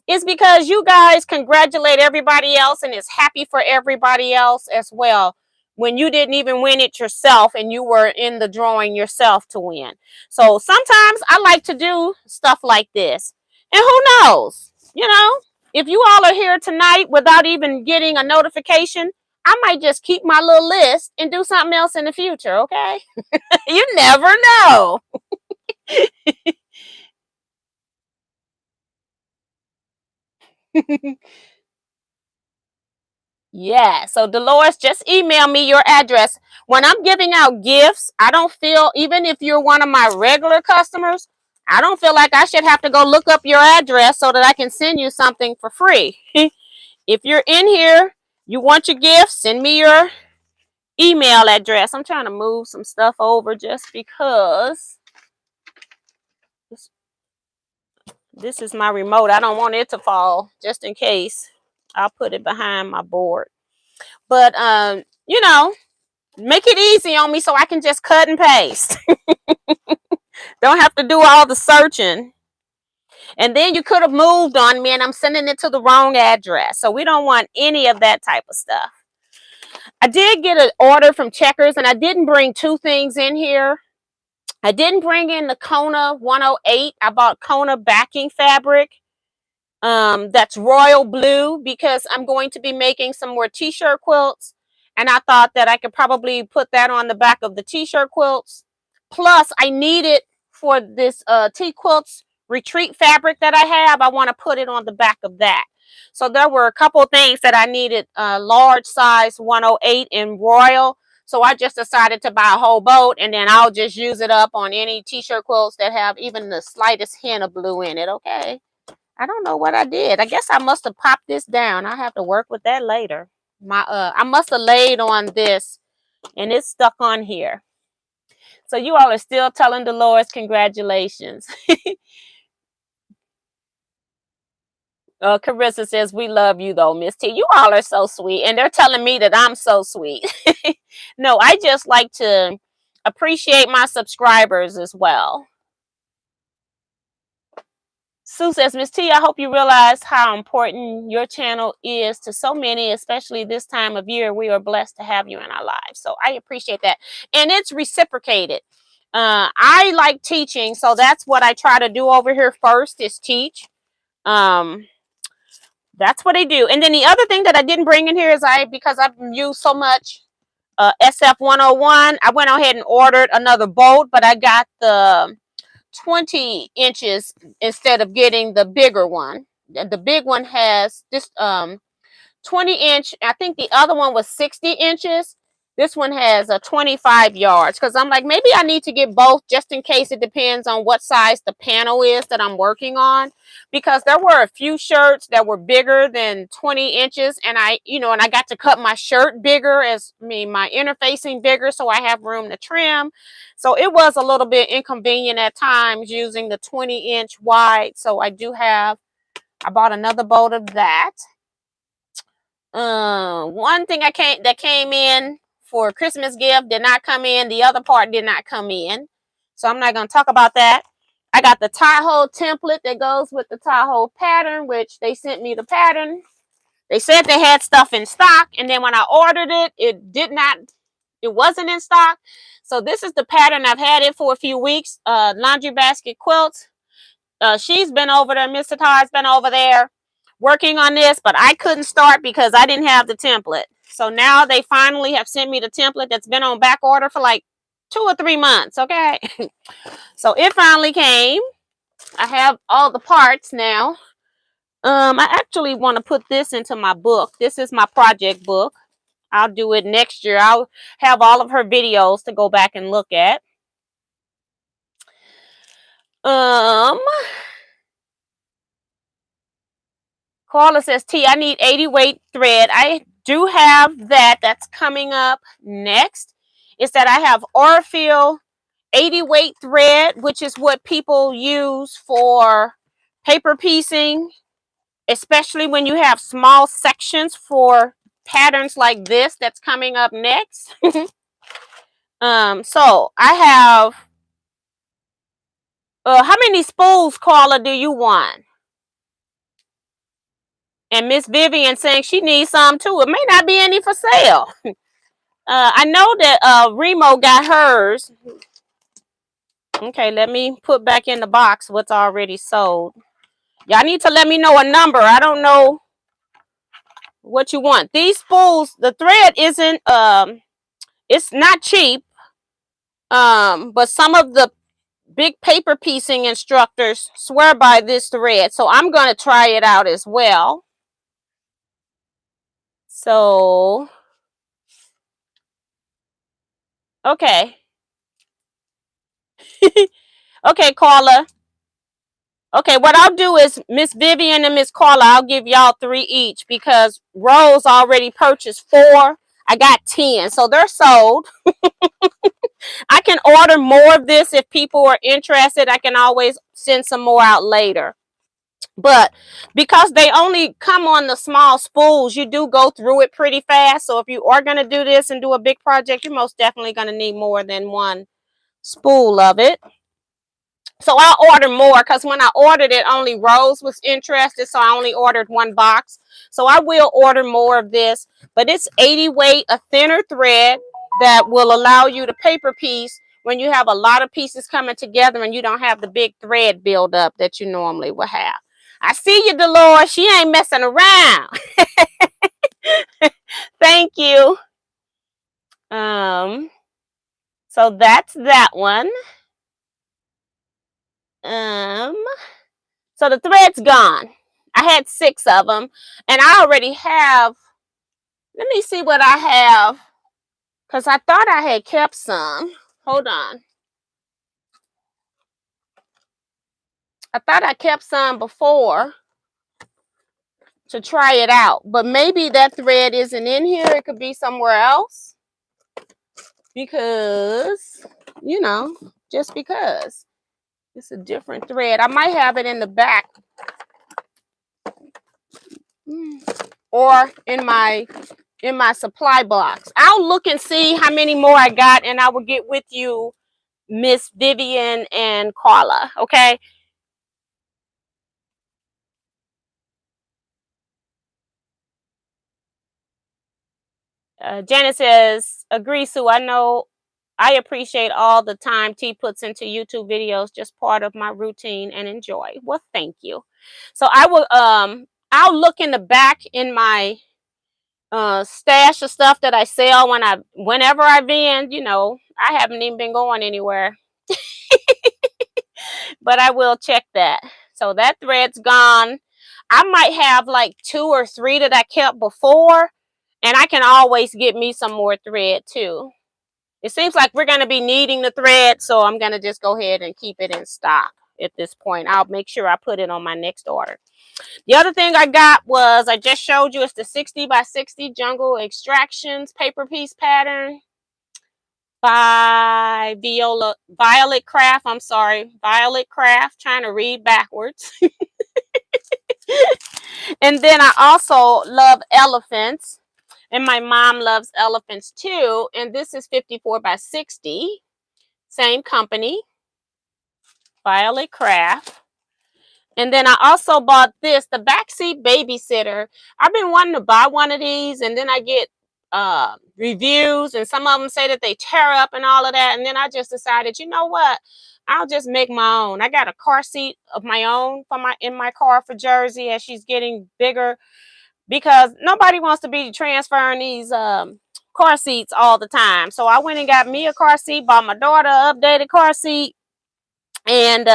is because you guys congratulate everybody else and is happy for everybody else as well, when you didn't even win it yourself and you were in the drawing yourself to win. So sometimes I like to do stuff like this. And who knows, if you all are here tonight without even getting a notification, I might just keep my little list and do something else in the future, okay? You never know. Yeah, so Dolores, just email me your address. When I'm giving out gifts, I don't feel, even if you're one of my regular customers, I don't feel like I should have to go look up your address so that I can send you something for free. If you're in here, you want your gift, send me your email address. I'm trying to move some stuff over just because this is my remote. I don't want it to fall, just in case. I'll put it behind my board. But, make it easy on me so I can just cut and paste. Don't have to do all the searching. And then you could have moved on me and I'm sending it to the wrong address. So we don't want any of that type of stuff. I did get an order from Checkers and I didn't bring two things in here. I didn't bring in the Kona 108. I bought Kona backing fabric. That's royal blue, because I'm going to be making some more t-shirt quilts, and I thought that I could probably put that on the back of the t-shirt quilts. Plus I need it for this Teaquilts retreat fabric that I have. I want to put it on the back of that. So there were a couple of things that I needed, large size 108 in royal. So I just decided to buy a whole boat, and then I'll just use it up on any t-shirt quilts that have even the slightest hint of blue in it. Okay. I don't know what I did. I guess I must have popped this down. I have to work with that later. I must have laid on this and it's stuck on here. So you all are still telling Dolores congratulations. Carissa says, we love you though, Miss T. You all are so sweet. And they're telling me that I'm so sweet. No, I just like to appreciate my subscribers as well. Sue says, Miss T, I hope you realize how important your channel is to so many, especially this time of year. We are blessed to have you in our lives. So I appreciate that. And it's reciprocated. I like teaching, so that's what I try to do over here first, is teach. That's what I do. And then the other thing that I didn't bring in here is because I've used so much SF 101, I went ahead and ordered another bolt, but I got the 20 inches instead of getting the bigger one. The big one has this 20 inch. I think the other one was 60 inches. This one has a 25 yards because I'm like, maybe I need to get both just in case. It depends on what size the panel is that I'm working on, because there were a few shirts that were bigger than 20 inches, and I got to cut my shirt bigger, my interfacing bigger, so I have room to trim. So it was a little bit inconvenient at times using the 20-inch wide. So I bought another bolt of that. One thing that came in for Christmas gift did not come in. The other part did not come in, so I'm not going to talk about that. I got the tie-hole template that goes with the tie-hole pattern, which they sent me the pattern. They said they had stuff in stock, and then when I ordered it, it wasn't in stock. So this is the pattern. I've had it for a few weeks. Laundry Basket Quilts. She's been over there. Mr. Todd's been over there working on this, but I couldn't start because I didn't have the template. So now they finally have sent me the template that's been on back order for like 2 or 3 months. Okay. So it finally came. I have all the parts now. I actually want to put this into my book. This is my project book. I'll do it next year. I'll have all of her videos to go back and look at. Carla says, T, I need 80 weight thread. I do have that. That's coming up next. Is that I have Orfeel 80 weight thread, which is what people use for paper piecing, especially when you have small sections for patterns like this. That's coming up next. So I have, how many spools, Carla, do you want? And Miss Vivian saying she needs some too. It may not be any for sale. I know that Remo got hers. Okay, let me put back in the box what's already sold. Y'all need to let me know a number. I don't know what you want. These spools, the thread isn't it's not cheap. But some of the big paper piecing instructors swear by this thread. So I'm gonna try it out as well. So okay. Okay, Carla. Okay, what I'll do is Miss Vivian and Miss Carla, I'll give y'all 3 each because Rose already purchased 4. I got 10, so they're sold. I can order more of this if people are interested. I can always send some more out later. But because they only come on the small spools, you do go through it pretty fast. So if you are going to do this and do a big project, you're most definitely going to need more than one spool of it. So I'll order more because when I ordered it, only Rose was interested. So I only ordered 1 box. So I will order more of this. But it's 80 weight, a thinner thread that will allow you to paper piece when you have a lot of pieces coming together and you don't have the big thread buildup that you normally will have. I see you, Dolores. She ain't messing around. Thank you. So that's that one. So the thread's gone. I had 6 of them, and I already have. Let me see what I have, because I thought I had kept some. Hold on. I thought I kept some before to try it out, but maybe that thread isn't in here. It could be somewhere else because, just because it's a different thread. I might have it in the back or in my supply box. I'll look and see how many more I got, and I will get with you, Miss Vivian and Carla. Okay. Janet says, agree, Sue. I appreciate all the time T puts into YouTube videos, just part of my routine and enjoy. Well, thank you. So I will I'll look in the back in my stash of stuff that I sell whenever I vend. I haven't even been going anywhere. But I will check that. So that thread's gone. I might have like 2 or 3 that I kept before, And I can always get me some more thread too. It seems like we're going to be needing the thread, so I'm going to just go ahead and keep it in stock at this point. I'll make sure I put it on my next order. The other thing I got was, I just showed you, it's the 60 by 60 Jungle Extractions paper piece pattern by Violet Craft. I'm sorry, Violet Craft, trying to read backwards. And then I also love elephants, and my mom loves elephants too. And this is 54 by 60, same company, Violet Craft. And then I also bought this, the Backseat Babysitter. I've been wanting to buy one of these, and then I get reviews, and some of them say that they tear up and all of that. And then I just decided, you know what? I'll just make my own. I got a car seat of my own for in my car for Jersey as she's getting bigger, because nobody wants to be transferring these car seats all the time. So I went and got me a car seat, bought my daughter an updated car seat, and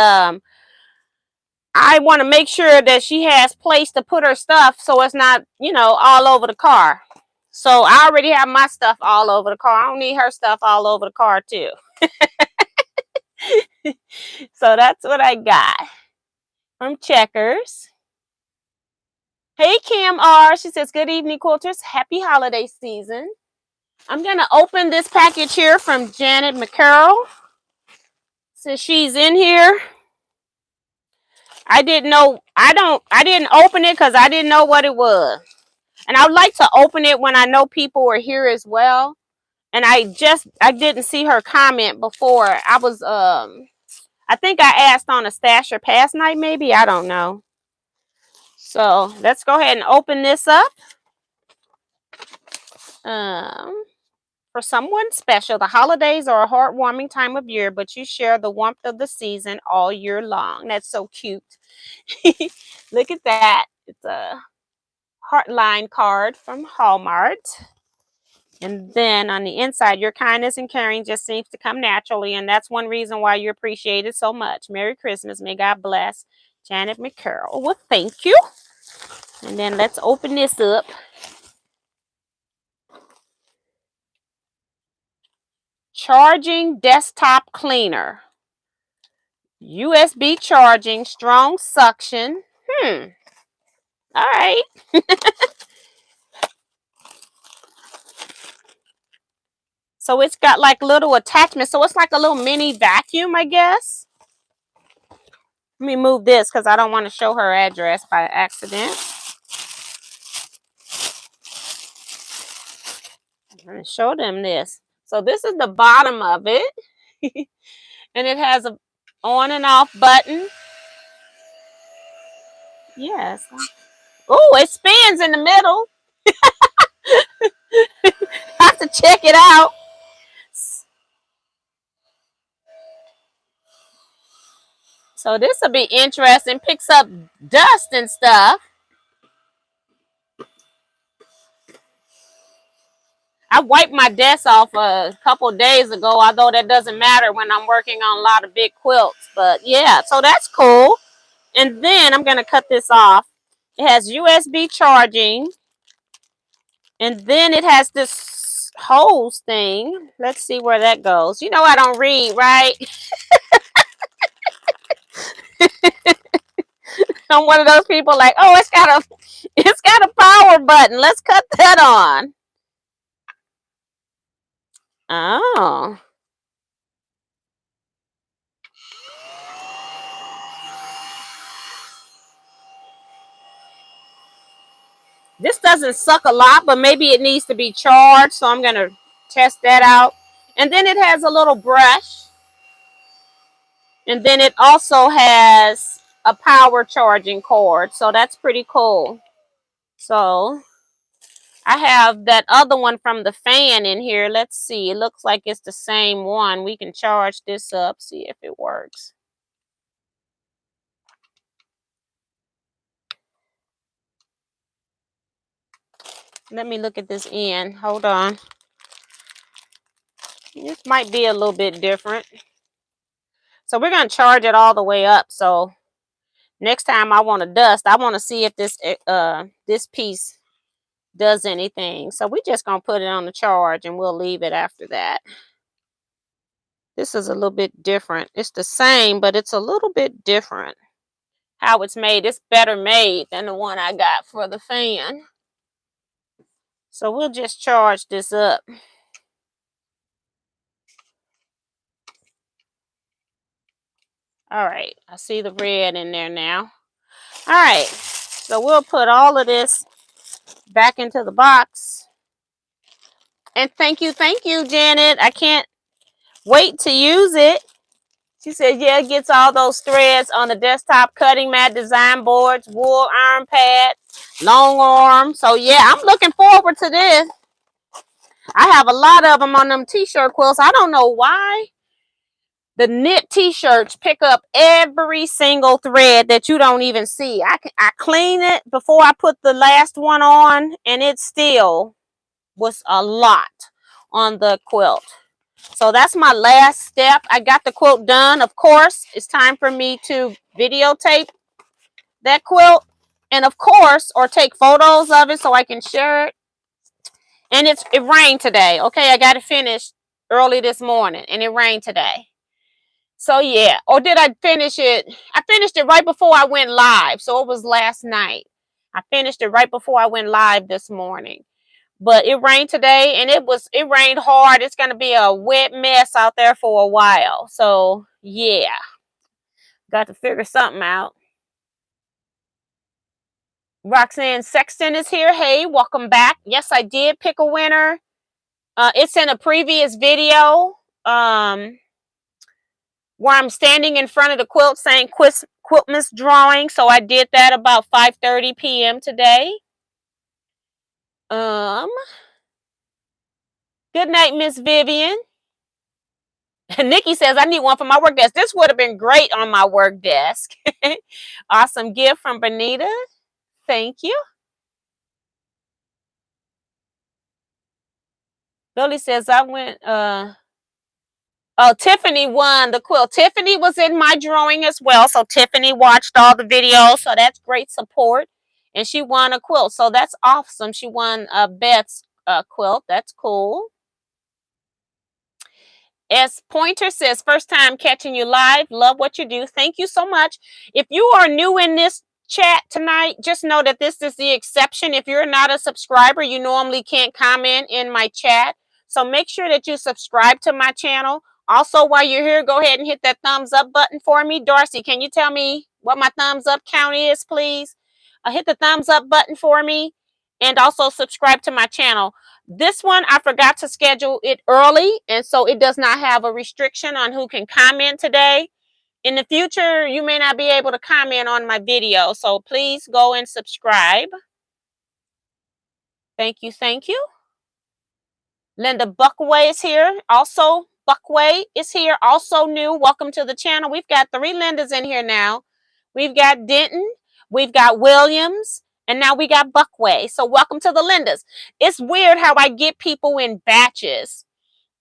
I want to make sure that she has place to put her stuff so it's not, you know, all over the car. So I already have my stuff all over the car. I don't need her stuff all over the car too. So that's what I got from Checkers. Hey, Kim R. She says, good evening, quilters. Happy holiday season. I'm going to open this package here from Janet McCarroll. Since she's in here, I didn't open it because I didn't know what it was. And I would like to open it when I know people were here as well. And I didn't see her comment before. I think I asked on a stash or pass night, maybe. I don't know. So let's go ahead and open this up. For someone special, the holidays are a heartwarming time of year, but you share the warmth of the season all year long. That's so cute. Look at that. It's a Heartline card from Hallmark. And then on the inside, your kindness and caring just seems to come naturally, and that's one reason why you're appreciated so much. Merry Christmas. May God bless. Janet McCarroll. Well, thank you. And then let's open this up. Charging desktop cleaner. USB charging, strong suction. All right. So it's got like little attachments. So it's like a little mini vacuum, I guess. Let me move this because I don't want to show her address by accident. I'm going to show them this. So this is the bottom of it. And it has a on and off button. Yes. Oh, it spins in the middle. Have to check it out. So this will be interesting. Picks up dust and stuff. I wiped my desk off a couple days ago, although that doesn't matter when I'm working on a lot of big quilts. But yeah, so that's cool. And then I'm going to cut this off. It has USB charging. And then it has this hose thing. Let's see where that goes. You know I don't read, right? I'm one of those people like, oh, it's got a power button. Let's cut that on. Oh. This doesn't suck a lot, but maybe it needs to be charged. So I'm going to test that out. And then it has a little brush. And then it also has a power charging cord. So that's pretty cool. So I have that other one from the fan in here. Let's see. It looks like it's the same one. We can charge this up, see if it works. Let me look at this end. Hold on. This might be a little bit different. So we're going to charge it all the way up. So next time I want to dust, I want to see if this piece does anything. So we're just going to put it on the charge and we'll leave it after that. This is a little bit different. It's the same, but it's a little bit different. How it's made. It's better made than the one I got for the fan. So we'll just charge this up. All right, I see the red in there now. All right, so we'll put all of this back into the box. And thank you, Janet. I can't wait to use it. She said, yeah, it gets all those threads on the desktop cutting mat, design boards, wool arm pad, long arm. So yeah, I'm looking forward to this. I have a lot of them on them t-shirt quilts. I don't know why. The knit t-shirts pick up every single thread that you don't even see. I clean it before I put the last one on, and it still was a lot on the quilt. So that's my last step. I got the quilt done. Of course, it's time for me to videotape that quilt, and of course, or take photos of it so I can share it. And it rained today. Okay, I got it finished early this morning, and it rained today. So yeah, or did I finish it? I finished it right before I went live. So it was last night. I finished it right before I went live this morning. But it rained today, and it rained hard. It's going to be a wet mess out there for a while. So yeah, got to figure something out. Roxanne Sexton is here. Hey, welcome back. Yes, I did pick a winner. It's in a previous video. Where I'm standing in front of the quilt saying Quiltmas drawing. So I did that about 5:30 p.m. today. Good night, Miss Vivian. Nikki says, I need one for my work desk. This would have been great on my work desk. Awesome gift from Benita. Thank you. Billy says, I went, oh, Tiffany won the quilt. Tiffany was in my drawing as well. So Tiffany watched all the videos. So that's great support. And she won a quilt. So that's awesome. She won Beth's quilt. That's cool. S. Pointer says, first time catching you live. Love what you do. Thank you so much. If you are new in this chat tonight, just know that this is the exception. If you're not a subscriber, you normally can't comment in my chat. So make sure that you subscribe to my channel. Also, while you're here, go ahead and hit that thumbs up button for me. Darcy, can you tell me what my thumbs up count is, please? Hit the thumbs up button for me. And also subscribe to my channel. This one, I forgot to schedule it early, and so it does not have a restriction on who can comment today. In the future, you may not be able to comment on my video, so please go and subscribe. Thank you, thank you. Linda Buckway is here. Also, Buckway is here, also new. Welcome to the channel. We've got 3 Lindas in here now. We've got Denton, we've got Williams, and now we got Buckway. So welcome to the Lindas. It's weird how I get people in batches.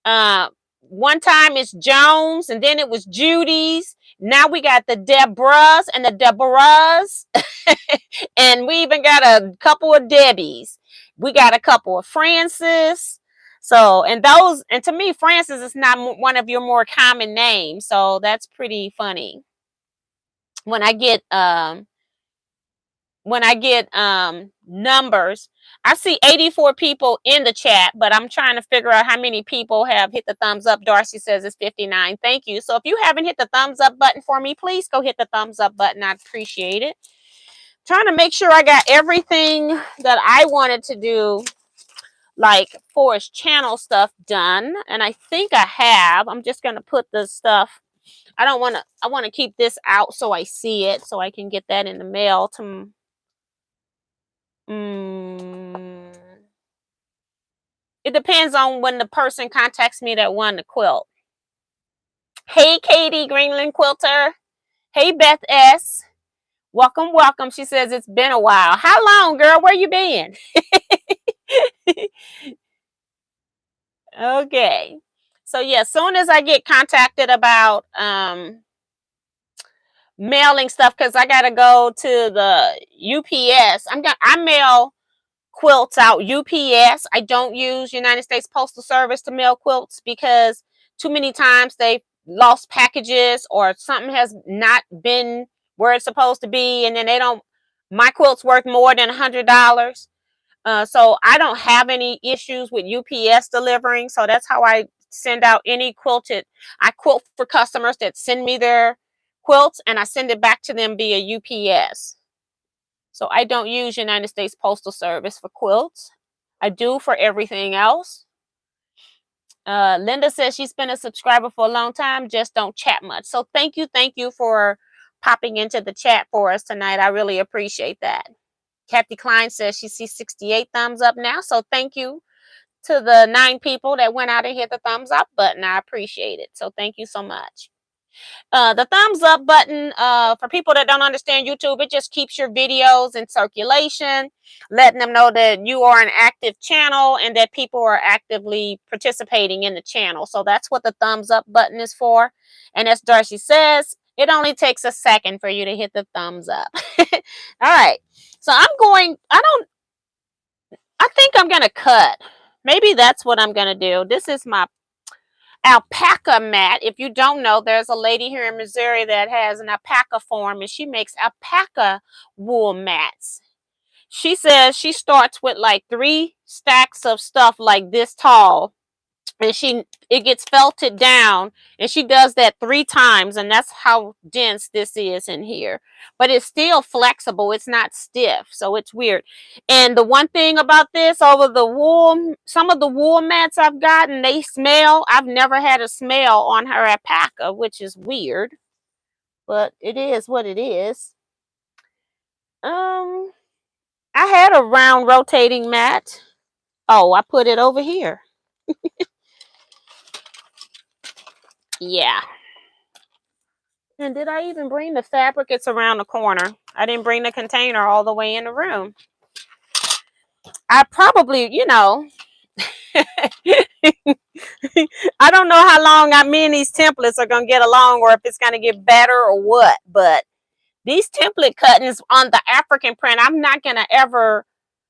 One time it's Jones, and then it was Judy's. Now we got the Deborahs and the Deborahs. And we even got a couple of Debbies. We got a couple of Francis. So, and to me, Francis is not one of your more common names. So that's pretty funny. When I get numbers, I see 84 people in the chat, but I'm trying to figure out how many people have hit the thumbs up. Darcy says it's 59. Thank you. So if you haven't hit the thumbs up button for me, please go hit the thumbs up button. I'd appreciate it. Trying to make sure I got everything that I wanted to do, like Forest Channel stuff, done. And I think I have. I'm just going to put the stuff. I want to keep this out so I see it, so I can get that in the mail to it depends on when the person contacts me that won the quilt. Hey, Katie, Greenland Quilter. Hey, Beth S. Welcome, welcome. She says it's been a while. How long, girl? Where you been? Okay. So, yeah, as soon as I get contacted about mailing stuff, because I got to go to the UPS. I mail quilts out UPS. I don't use United States Postal Service to mail quilts because too many times they lost packages or something has not been where it's supposed to be, and then they don't. My quilt's worth more than $100. So I don't have any issues with UPS delivering. So that's how I send out any quilted. I quilt for customers that send me their quilts and I send it back to them via UPS. So I don't use United States Postal Service for quilts. I do for everything else. Linda says she's been a subscriber for a long time, just don't chat much. So thank you for popping into the chat for us tonight. I really appreciate that. Kathy Klein says she sees 68 thumbs up now. So thank you to the 9 people that went out and hit the thumbs up button. I appreciate it. So thank you so much. The thumbs up button, for people that don't understand YouTube, it just keeps your videos in circulation, letting them know that you are an active channel and that people are actively participating in the channel. So that's what the thumbs up button is for. And as Darcy says, it only takes a second for you to hit the thumbs up. All right. So I think I'm going to cut. Maybe that's what I'm going to do. This is my alpaca mat. If you don't know, there's a lady here in Missouri that has an alpaca farm and she makes alpaca wool mats. She says she starts with like 3 stacks of stuff like this tall, and it gets felted down, and she does that 3 times, and that's how dense this is in here. But it's still flexible, it's not stiff, so it's weird. And the one thing about this, over the wool, some of the wool mats I've gotten, they smell. I've never had a smell on her alpaca, which is weird, but it is what it is. I had a round rotating mat. Oh, I put it over here. Yeah. And did I even bring the fabric? It's around the corner. I didn't bring the container all the way in the room. I probably, I don't know how long me and these templates are going to get along, or if it's going to get better or what. But these template cuttings on the African print, I'm not going to ever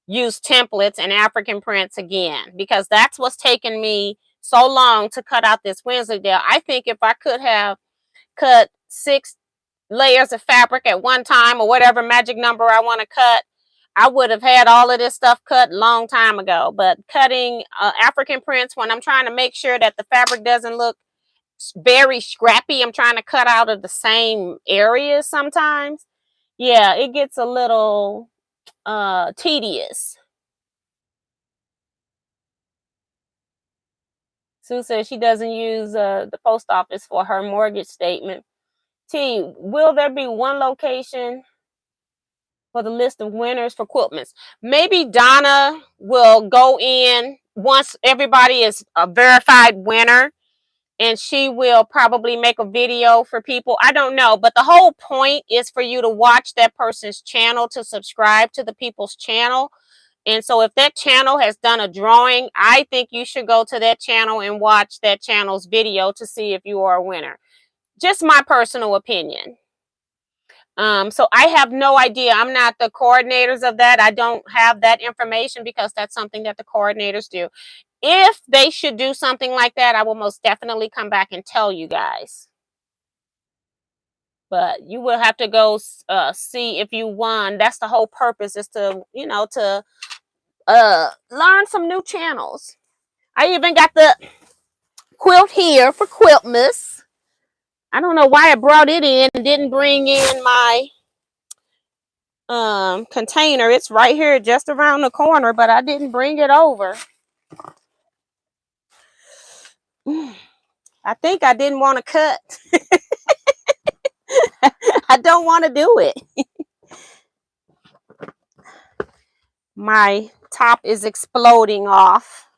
use templates and African prints again, because that's what's taken me so long to cut out this Wensleydale. I think if I could have cut 6 layers of fabric at one time, or whatever magic number I want to cut, I would have had all of this stuff cut a long time ago. But cutting African prints, when I'm trying to make sure that the fabric doesn't look very scrappy, I'm trying to cut out of the same areas sometimes. Yeah, it gets a little tedious. Sue says she doesn't use the post office for her mortgage statement. T, will there be one location for the list of winners for Quiltmas? Maybe Donna will go in once everybody is a verified winner, and she will probably make a video for people. I don't know, but the whole point is for you to watch that person's channel, to subscribe to the people's channel. And so if that channel has done a drawing, I think you should go to that channel and watch that channel's video to see if you are a winner. Just my personal opinion. So I have no idea. I'm not the coordinators of that. I don't have that information, because that's something that the coordinators do. If they should do something like that, I will most definitely come back and tell you guys. But you will have to go see if you won. That's the whole purpose, is to, to learn some new channels. I even got the quilt here for Quiltmas. I don't know why I brought it in and didn't bring in my container. It's right here just around the corner, but I didn't bring it over. I think I didn't want to cut. I don't want to do it. My top is exploding off.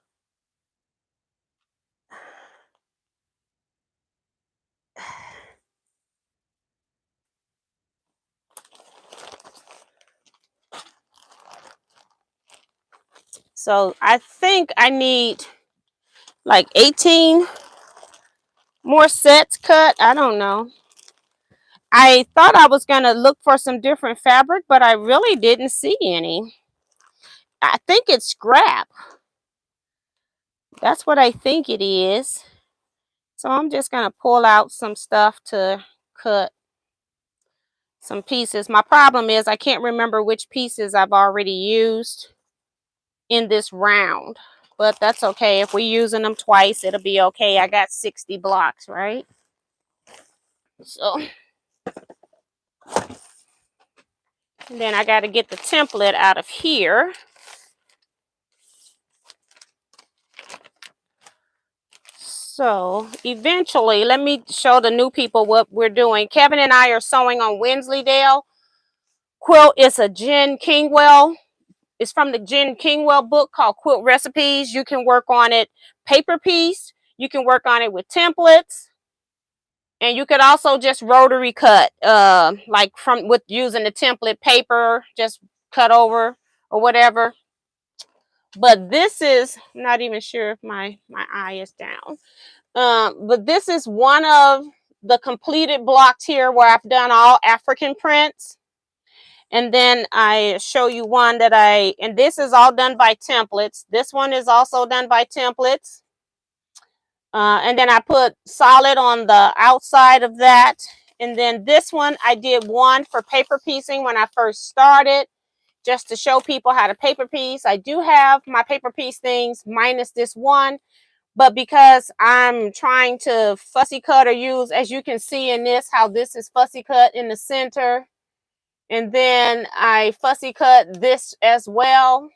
So I think I need like 18 more sets cut. I don't know. I thought I was going to look for some different fabric, but I really didn't see any. I think it's scrap. That's what I think it is. So I'm just going to pull out some stuff to cut some pieces. My problem is I can't remember which pieces I've already used in this round. But that's okay. If we're using them twice, it'll be okay. I got 60 blocks, right? So then I got to get the template out of here. So eventually, let me show the new people what we're doing. Kevin and I are sewing on Wensleydale quilt. It's a Jen Kingwell. It's from the Jen Kingwell book called Quilt Recipes. You can work on it paper piece. You can work on it with templates. And you could also just rotary cut, like from with using the template paper, just cut over or whatever. But this is, I'm not even sure if my eye is down. But this is one of the completed blocks here where I've done all African prints. And then I show you one that and this is all done by templates. This one is also done by templates. And then I put solid on the outside of that. And then this one, I did one for paper piecing when I first started, just to show people how to paper piece. I do have my paper piece things minus this one. But because I'm trying to fussy cut or use, as you can see in this, how this is fussy cut in the center. And then I fussy cut this as well.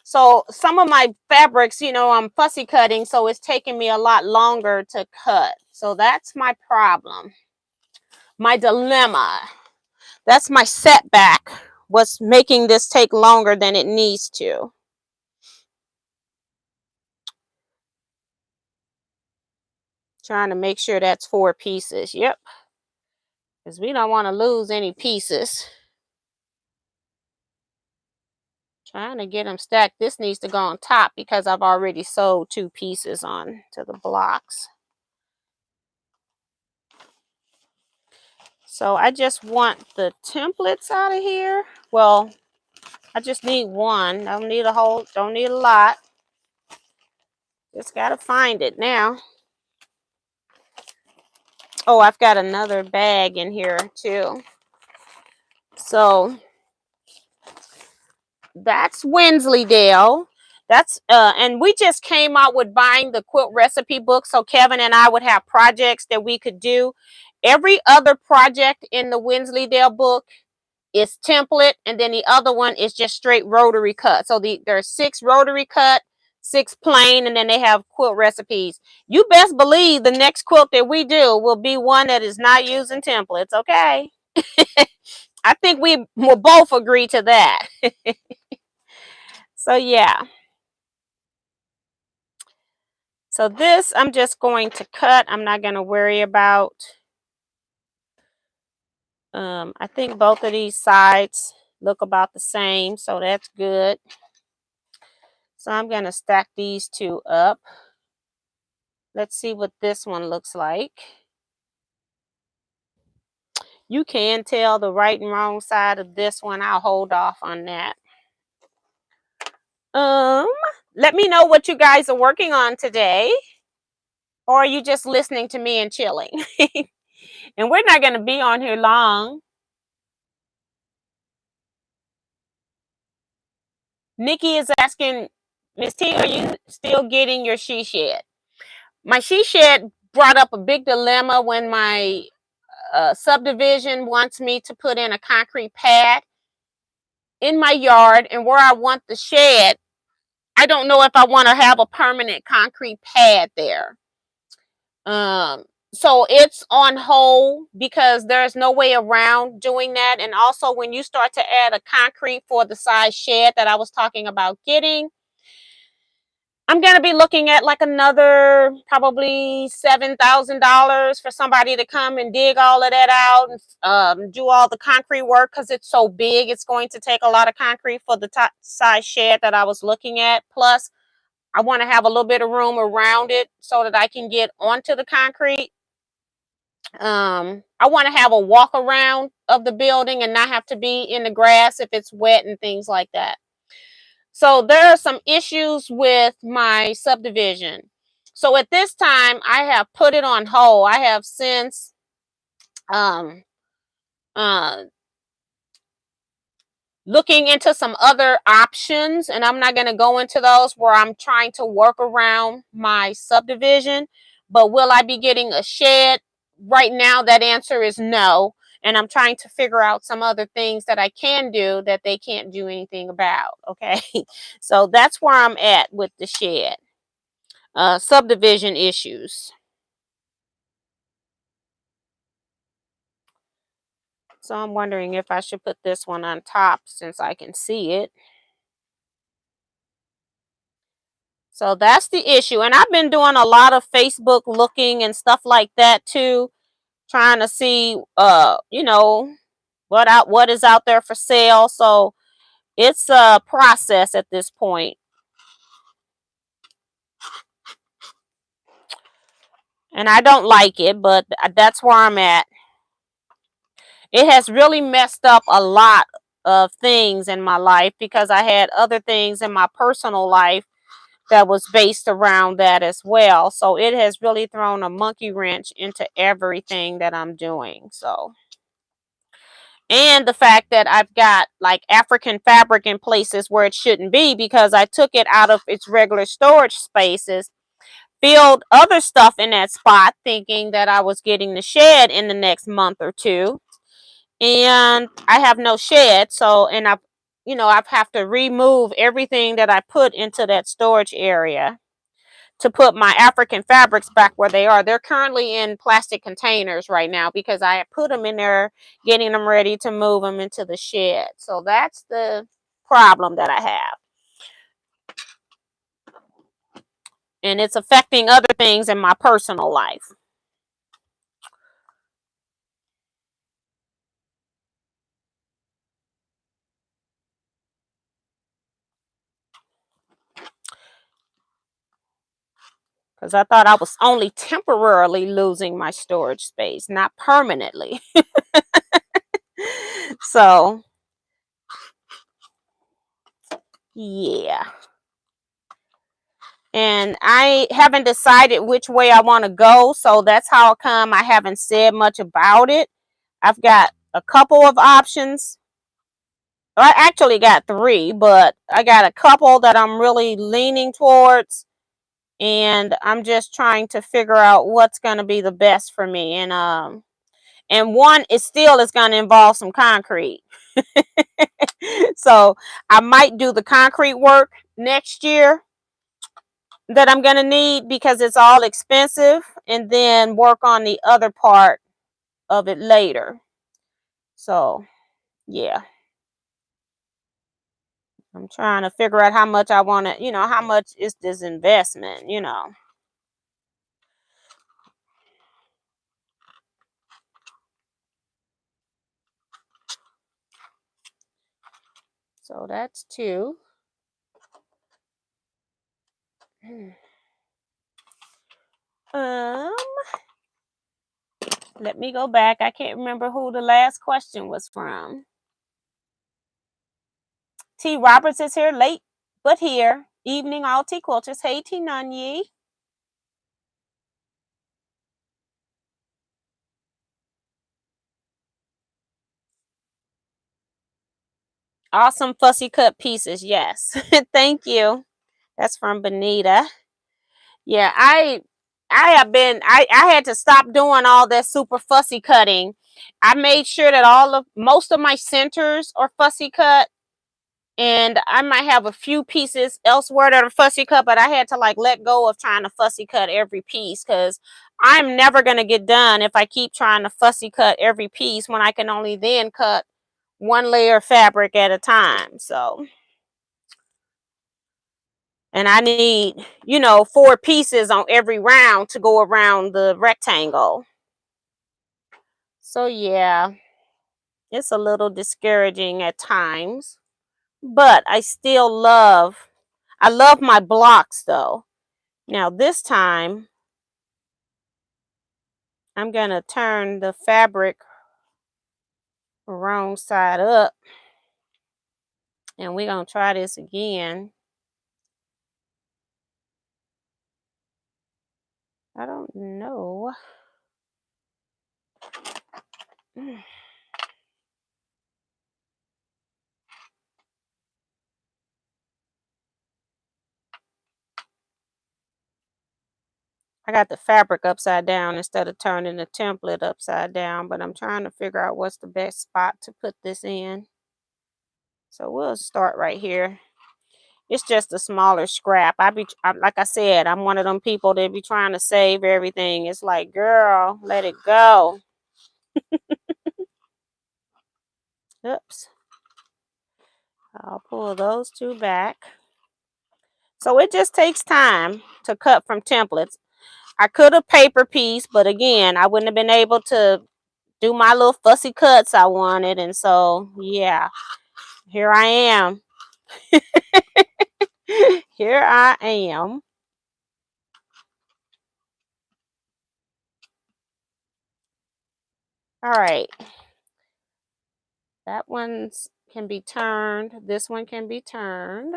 So some of my fabrics, you know, I'm fussy cutting, so it's taking me a lot longer to cut. So that's my problem. My dilemma. That's my setback. What's making this take longer than it needs to. Trying to make sure that's 4 pieces. Yep. Because we don't want to lose any pieces. Trying to get them stacked. This needs to go on top because I've already sewed 2 pieces on to the blocks. So I just want the templates out of here. Well, I just need one. Don't need a whole, don't need a lot. Just gotta find it now. Oh, I've got another bag in here too. So that's Wensleydale. That's and we just came out with buying the quilt recipe book, so Kevin and I would have projects that we could do. Every other project in the Wensleydale book is template, and then the other one is just straight rotary cut. So there's 6 rotary cut, 6 plain, and then they have quilt recipes. You best believe the next quilt that we do will be one that is not using templates, okay? I think we will both agree to that. So yeah. So this I'm just going to cut. I'm not going to worry about. I think both of these sides look about the same, so that's good. So I'm going to stack these 2 up. Let's see what this one looks like. You can tell the right and wrong side of this one. I'll hold off on that. Let me know what you guys are working on today. Or are you just listening to me and chilling? And we're not going to be on here long. Nikki is asking, Miss T, are you still getting your she shed? My she shed brought up a big dilemma when my subdivision wants me to put in a concrete pad in my yard, and where I want the shed, I don't know if I want to have a permanent concrete pad there. So it's on hold because there's no way around doing that. And also when you start to add a concrete for the size shed that I was talking about getting, I'm going to be looking at like another probably $7,000 for somebody to come and dig all of that out and do all the concrete work, because it's so big. It's going to take a lot of concrete for the top size shed that I was looking at. Plus, I want to have a little bit of room around it so that I can get onto the concrete. I want to have a walk around of the building and not have to be in the grass if it's wet and things like that. So there are some issues with my subdivision. So at this time, I have put it on hold. I have since um, uh, looking into some other options, and I'm not going to go into those where I'm trying to work around my subdivision. But will I be getting a shed? Right now, that answer is no. And I'm trying to figure out some other things that I can do that they can't do anything about. Okay. So that's where I'm at with the shed. Subdivision issues. So I'm wondering if I should put this one on top since I can see it. So that's the issue. And I've been doing a lot of Facebook looking and stuff like that too, trying to see what is out there for sale. So it's a process at this point. And I don't like it, but that's where I'm at. It has really messed up a lot of things in my life because I had other things in my personal life that was based around that as well. So it has really thrown a monkey wrench into everything that I'm doing. So, and the fact that I've got like African fabric in places where it shouldn't be because I took it out of its regular storage spaces, filled other stuff in that spot, thinking that I was getting the shed in the next month or two. And I have no shed. So, and I've have to remove everything that I put into that storage area to put my African fabrics back where they are. They're currently in plastic containers right now because I put them in there, getting them ready to move them into the shed. So that's the problem that I have. And it's affecting other things in my personal life. Because I thought I was only temporarily losing my storage space, not permanently. So, yeah. And I haven't decided which way I want to go. So that's how come I haven't said much about it. I've got a couple of options. I actually got three, but I got a couple that I'm really leaning towards. And I'm just trying to figure out what's going to be the best for me. And one is still is going to involve some concrete. So I might do the concrete work next year that I'm going to need because it's all expensive, and then work on the other part of it later. So, yeah. I'm trying to figure out how much I want to, how much is this investment. So that's two. Um, Let me go back. I can't remember who the last question was from. T. Roberts is here late, but here. Evening, all Teaquilts. Hey, T. Nunye. Awesome fussy cut pieces. Yes. Thank you. That's from Benita. Yeah, I had to stop doing all that super fussy cutting. I made sure that most of my centers are fussy cut, and I might have a few pieces elsewhere that are fussy cut, but I had to like let go of trying to fussy cut every piece because I'm never going to get done if I keep trying to fussy cut every piece when I can only then cut one layer of fabric at a time. So, and I need, four pieces on every round to go around the rectangle. So yeah, it's a little discouraging at times, but I love my blocks though. Now this time I'm going to turn the fabric wrong side up And we're going to try this again. I don't know. I got the fabric upside down instead of turning the template upside down, but I'm trying to figure out what's the best spot to put this in. So we'll start right here. It's just a smaller scrap. Like I said, I'm one of them people that be trying to save everything. It's like, girl, let it go. Oops. I'll pull those two back. So it just takes time to cut from templates. I could have paper piece, but again, I wouldn't have been able to do my little fussy cuts I wanted. And so, yeah, here I am. Here I am. All right. That one can be turned. This one can be turned.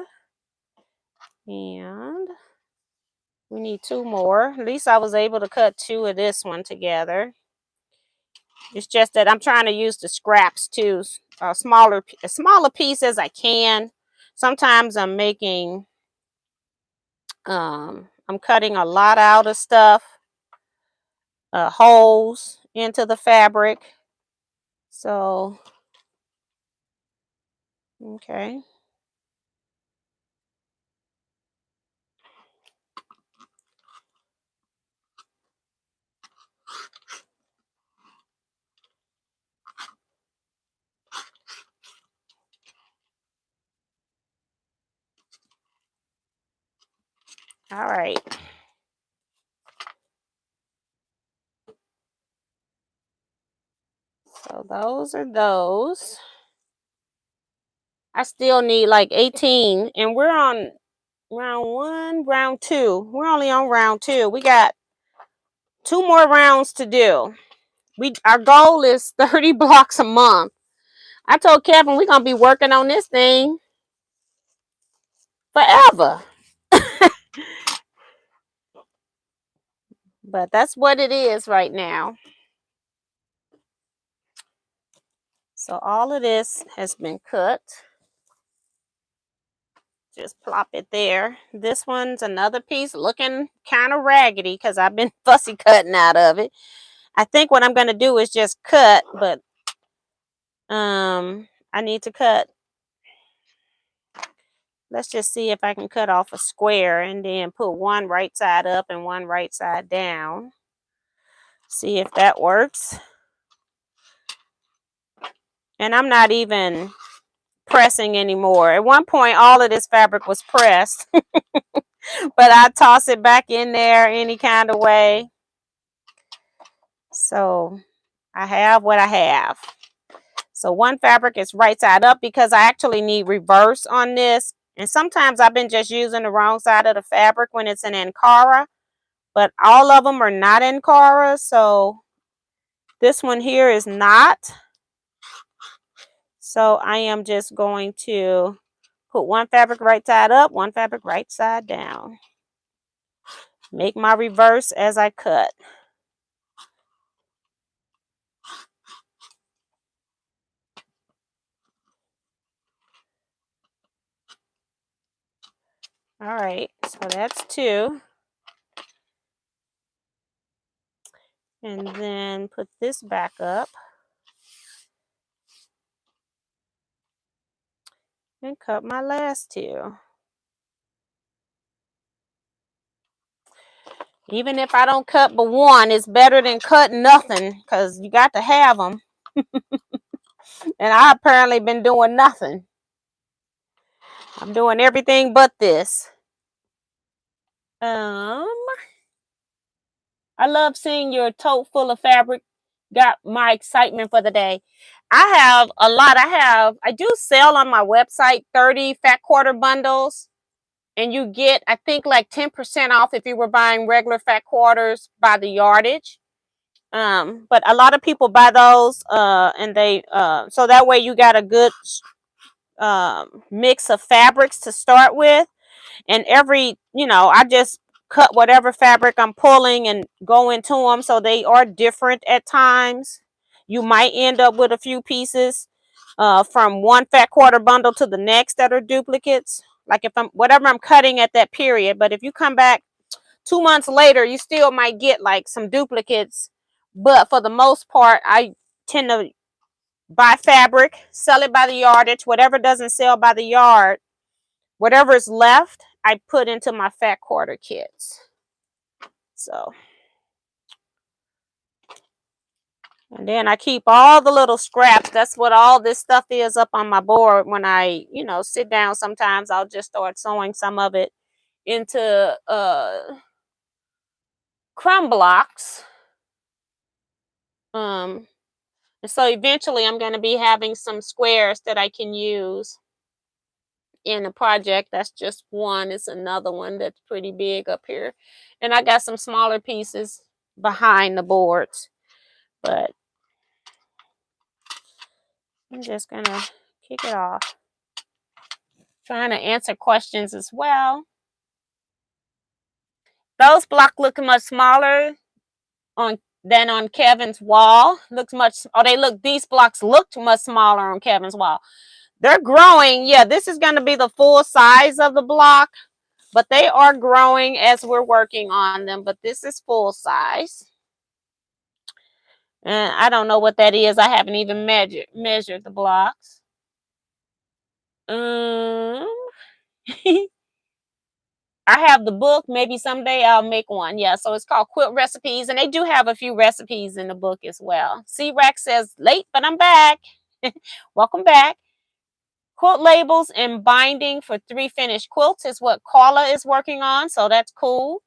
And we need two more. At least I was able to cut two of this one together. It's just that I'm trying to use the scraps too. A smaller piece as I can. Sometimes I'm making, I'm cutting a lot out of stuff. Holes into the fabric. So, okay. All right. So those are those. I still need like 18, and we're on round 1, round 2. We're only on round 2. We got 2 more rounds to do. Our goal is 30 blocks a month. I told Kevin we're gonna be working on this thing forever. But that's what it is right now. So all of this has been cut. Just plop it there. This one's another piece looking kind of raggedy because I've been fussy cutting out of it. I think what I'm going to do is just cut, but I need to cut. Let's just see if I can cut off a square and then put one right side up and one right side down. See if that works. And I'm not even pressing anymore. At one point, all of this fabric was pressed, but I toss it back in there any kind of way. So I have what I have. So one fabric is right side up because I actually need reverse on this. And sometimes I've been just using the wrong side of the fabric when it's an Ankara, but all of them are not Ankara. So this one here is not. So I am just going to put one fabric right side up, one fabric right side down. Make my reverse as I cut. All right, so that's 2. And then put this back up. And cut my last 2. Even if I don't cut but one, it's better than cutting nothing because you got to have them. And I apparently been doing nothing. I'm doing everything but this. I love seeing your tote full of fabric. Got my excitement for the day. I have a lot. I do sell on my website 30 fat quarter bundles. And you get, I think, like 10% off if you were buying regular fat quarters by the yardage. But a lot of people buy those and they so that way you got a good mix of fabrics to start with. And every, I just cut whatever fabric I'm pulling and go into them, so they are different at times. You might end up with a few pieces from one fat quarter bundle to the next that are duplicates, like if I'm whatever I'm cutting at that period. But if you come back 2 months later, you still might get like some duplicates. But for the most part, I tend to buy fabric, sell it by the yardage. Whatever doesn't sell by the yard, whatever is left, I put into my fat quarter kits. So, and then I keep all the little scraps. That's what all this stuff is up on my board. When I, sit down, sometimes I'll just start sewing some of it into crumb blocks. And so eventually I'm going to be having some squares that I can use in a project. That's just one. It's another one that's pretty big up here. And I got some smaller pieces behind the boards. But I'm just going to kick it off. Trying to answer questions as well. Those blocks look much smaller than on Kevin's wall. These blocks looked much smaller on Kevin's wall. They're growing. Yeah, this is going to be the full size of the block, but they are growing as we're working on them. But this is full size. And I don't know what that is. I haven't even measured the blocks. I have the book. Maybe someday I'll make one. Yeah, so it's called Quilt Recipes, and they do have a few recipes in the book as well. C-Rex says, late, but I'm back. Welcome back. Quilt labels and binding for 3 finished quilts is what Carla is working on, so that's cool.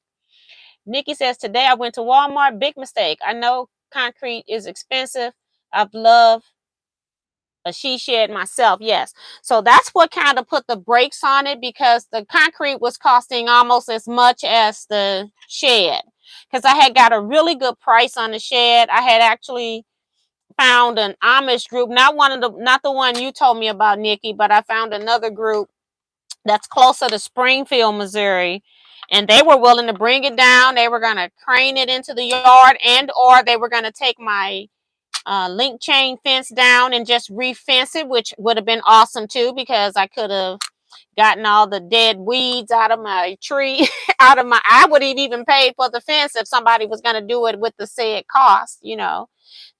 Nikki says, today I went to Walmart. Big mistake. I know concrete is expensive. I've loved a she shed myself. Yes, so that's what kind of put the brakes on it, because the concrete was costing almost as much as the shed, because I had got a really good price on the shed. I had actually found an Amish group, not the one you told me about, Nikki, but I found another group that's closer to Springfield, Missouri, and they were willing to bring it down. They were going to crane it into the yard, or they were going to take my link chain fence down and just re-fence it, which would have been awesome too, because I could have gotten all the dead weeds out of my tree. I would have even paid for the fence if somebody was going to do it with the said cost.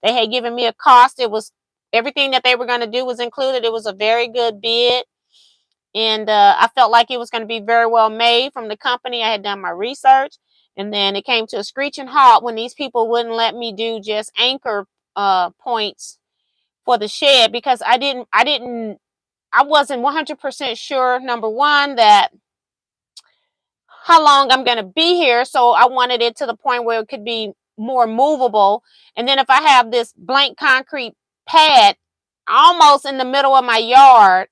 They had given me a cost. It was everything that they were going to do was included. It was a very good bid, and I felt like it was going to be very well made from the company. I had done my research, and then it came to a screeching halt when these people wouldn't let me do just anchor points for the shed, because I wasn't 100% sure, number one, that how long I'm going to be here. So I wanted it to the point where it could be more movable. And then if I have this blank concrete pad almost in the middle of my yard,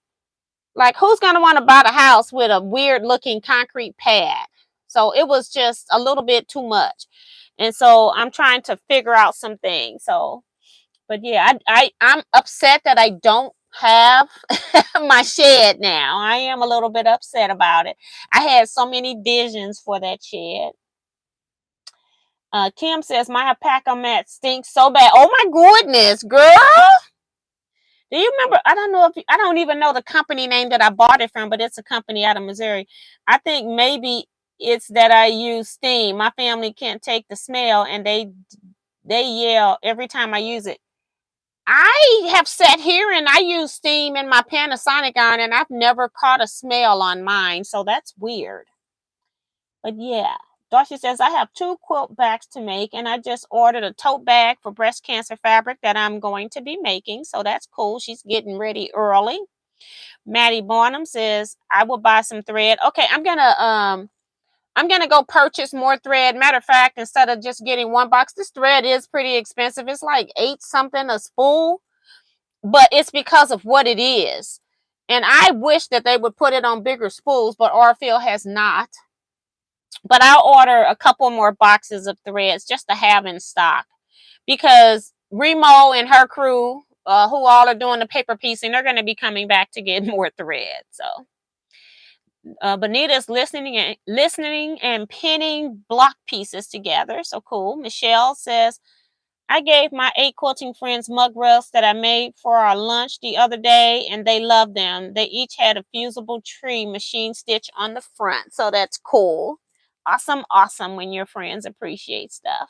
like, who's going to want to buy the house with a weird looking concrete pad? So it was just a little bit too much. And so I'm trying to figure out some things. So, but yeah, I'm upset that I don't have my shed now. I am a little bit upset about it. I had so many visions for that shed. Kim says, my alpaca mat stinks so bad. Oh my goodness, girl. Do you remember? I don't even know the company name that I bought it from, but it's a company out of Missouri. I think maybe it's that I use steam. My family can't take the smell, and they yell every time I use it. I have sat here and I use steam in my Panasonic iron, and I've never caught a smell on mine, so that's weird. But yeah, Darcy says, I have 2 quilt bags to make, and I just ordered a tote bag for breast cancer fabric that I'm going to be making, so that's cool. She's getting ready early. Maddie Barnum says, I will buy some thread. Okay, I'm gonna go purchase more thread. Matter of fact, instead of just getting one box, this thread is pretty expensive. It's like $8 something a spool, but it's because of what it is. And I wish that they would put it on bigger spools, but Orfield has not. But I'll order a couple more boxes of threads just to have in stock, because Remo and her crew who all are doing the paper piecing, they're going to be coming back to get more thread. So Bonita's listening and pinning block pieces together. So cool. Michelle says, I gave my 8 quilting friends mug rails that I made for our lunch the other day, and they loved them. They each had a fusible tree machine stitch on the front. So that's cool. Awesome, awesome when your friends appreciate stuff.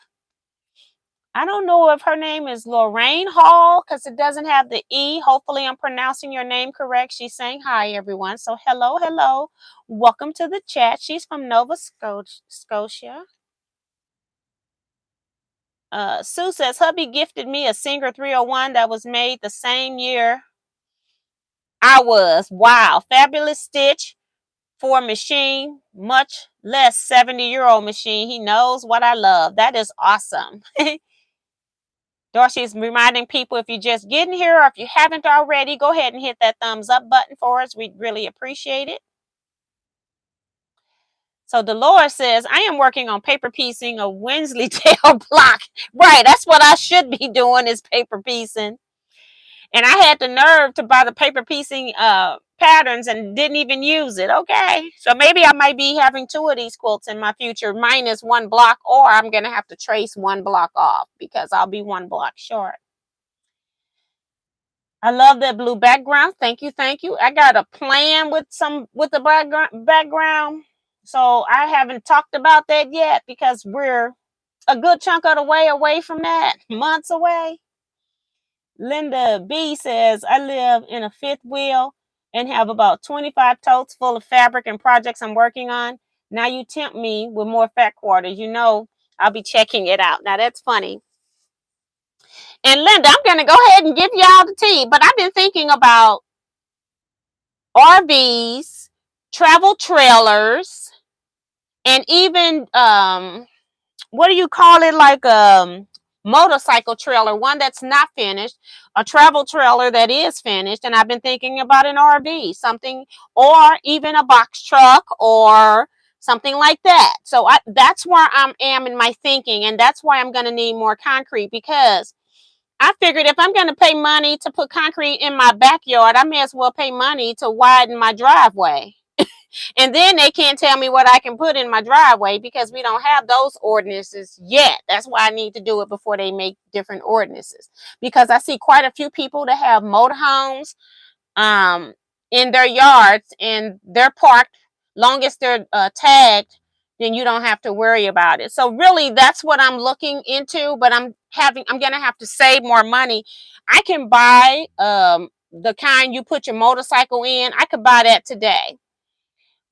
I don't know if her name is Lorraine Hall because it doesn't have the E. Hopefully I'm pronouncing your name correct. She's saying hi, everyone. So hello, hello. Welcome to the chat. She's from Nova Scotia. Sue says, hubby gifted me a Singer 301 that was made the same year I was. Wow. Fabulous stitch for a machine, much less 70-year-old machine. He knows what I love. That is awesome. Dorsey's reminding people, if you're just getting here or if you haven't already, go ahead and hit that thumbs up button for us. We'd really appreciate it. So Dolores says, I am working on paper piecing a Wensleydale block. Right, that's what I should be doing, is paper piecing. And I had the nerve to buy the paper piecing patterns and didn't even use it. Okay, so maybe I might be having 2 of these quilts in my future, minus 1 block, or I'm going to have to trace 1 block off because I'll be 1 block short. I love that blue background. Thank you, thank you. I got a plan with the background. So I haven't talked about that yet because we're a good chunk of the way away from that, months away. Linda B says, I live in a 5th wheel and have about 25 totes full of fabric and projects I'm working on. Now you tempt me with more fat quarters. You know, I'll be checking it out. Now that's funny. And Linda, I'm going to go ahead and give y'all the tea, but I've been thinking about RVs, travel trailers, and even, what do you call it? Like a motorcycle trailer, one that's not finished, a travel trailer that is finished. And I've been thinking about an RV, something, or even a box truck or something like that. So that's where I am in my thinking. And that's why I'm going to need more concrete, because I figured if I'm going to pay money to put concrete in my backyard, I may as well pay money to widen my driveway. And then they can't tell me what I can put in my driveway because we don't have those ordinances yet. That's why I need to do it before they make different ordinances. Because I see quite a few people that have motorhomes in their yards, and they're parked. Long as they're tagged, then you don't have to worry about it. So really, that's what I'm looking into. But I'm going to have to save more money. I can buy the kind you put your motorcycle in. I could buy that today.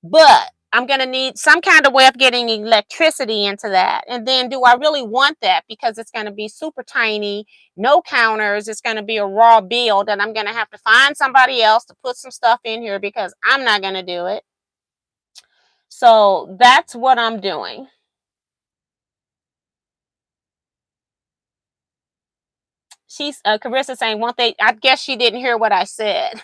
But I'm going to need some kind of way of getting electricity into that. And then do I really want that? Because it's going to be super tiny, no counters. It's going to be a raw build, and I'm going to have to find somebody else to put some stuff in here because I'm not going to do it. So that's what I'm doing. She's Carissa saying, won't they? I guess she didn't hear what I said.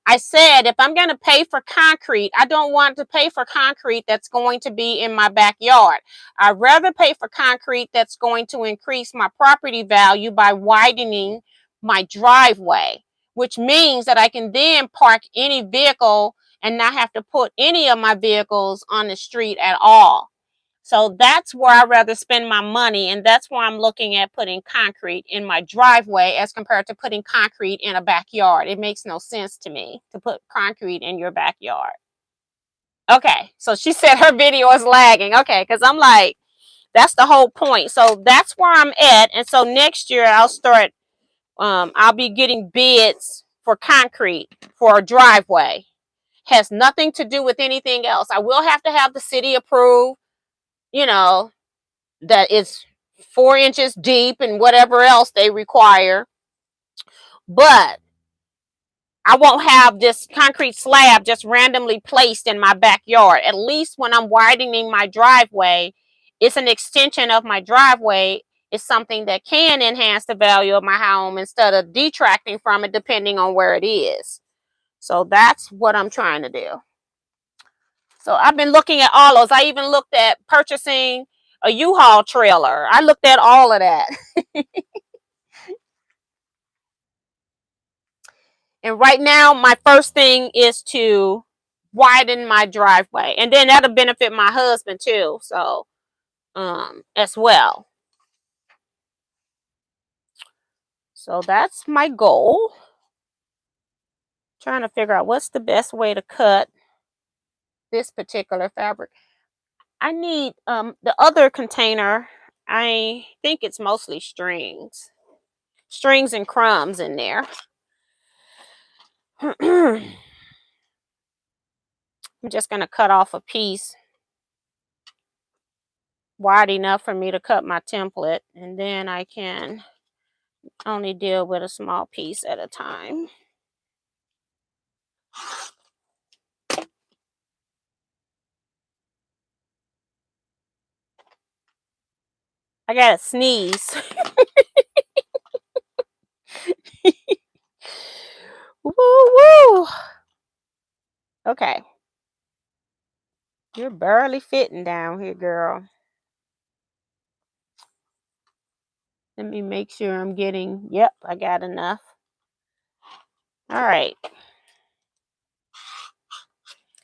I said, if I'm going to pay for concrete, I don't want to pay for concrete that's going to be in my backyard. I'd rather pay for concrete that's going to increase my property value by widening my driveway, which means that I can then park any vehicle and not have to put any of my vehicles on the street at all. So that's where I'd rather spend my money, and that's why I'm looking at putting concrete in my driveway as compared to putting concrete in a backyard. It makes no sense to me to put concrete in your backyard. Okay, so she said her video is lagging. Okay, because I'm like, that's the whole point. So that's where I'm at, and so next year I'll start, I'll be getting bids for concrete for a driveway. Has nothing to do with anything else. I will have to have the city approve, you know, that is 4 inches deep and whatever else they require. But I won't have this concrete slab just randomly placed in my backyard. At least when I'm widening my driveway, it's an extension of my driveway. It's something that can enhance the value of my home instead of detracting from it depending on where it is. So that's what I'm trying to do. So I've been looking at all those. I even looked at purchasing a U-Haul trailer. I looked at all of that. And right now, my first thing is to widen my driveway. And then that'll benefit my husband too. So, as well. So that's my goal. Trying to figure out what's the best way to cut this particular fabric. I need the other container. I think it's mostly strings and crumbs in there. I'm just going to cut off a piece wide enough for me to cut my template, and then I can only deal with a small piece at a time. I gotta sneeze. Woo woo. Okay. You're barely fitting down here, girl. Let me make sure I'm getting, yep, I got enough. All right.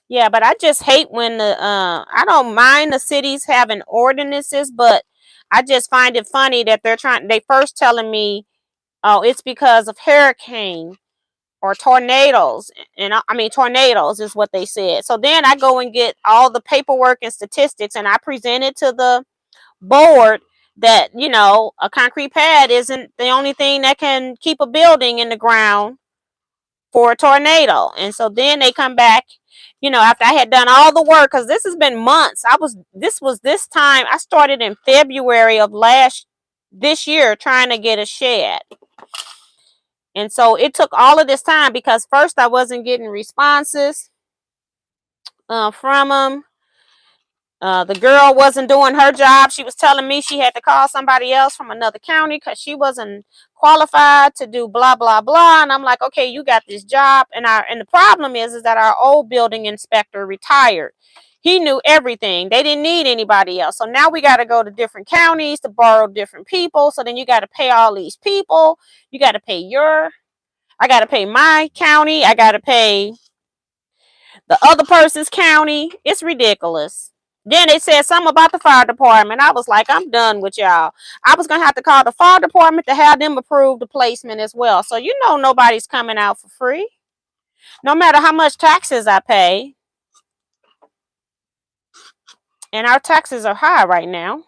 Yeah, but I just hate when I don't mind the cities having ordinances, but I just find it funny that they first telling me, oh, it's because of hurricane or tornadoes. And I mean, tornadoes is what they said. So then I go and get all the paperwork and statistics, and I present it to the board that, a concrete pad isn't the only thing that can keep a building in the ground for a tornado. And so then they come back, after I had done all the work, because this has been months. This time I started in February of this year trying to get a shed. And so it took all of this time because first I wasn't getting responses from them. The girl wasn't doing her job. She was telling me she had to call somebody else from another county because she wasn't qualified to do blah blah blah. And I'm like, okay, you got this job. And the problem is that our old building inspector retired. He knew everything. They didn't need anybody else. So now we got to go to different counties to borrow different people. So then you got to pay all these people. You got to pay I got to pay my county. I got to pay the other person's county. It's ridiculous. Then they said something about the fire department. I was like, I'm done with y'all. I was going to have to call the fire department to have them approve the placement as well. So, nobody's coming out for free. No matter how much taxes I pay. And our taxes are high right now.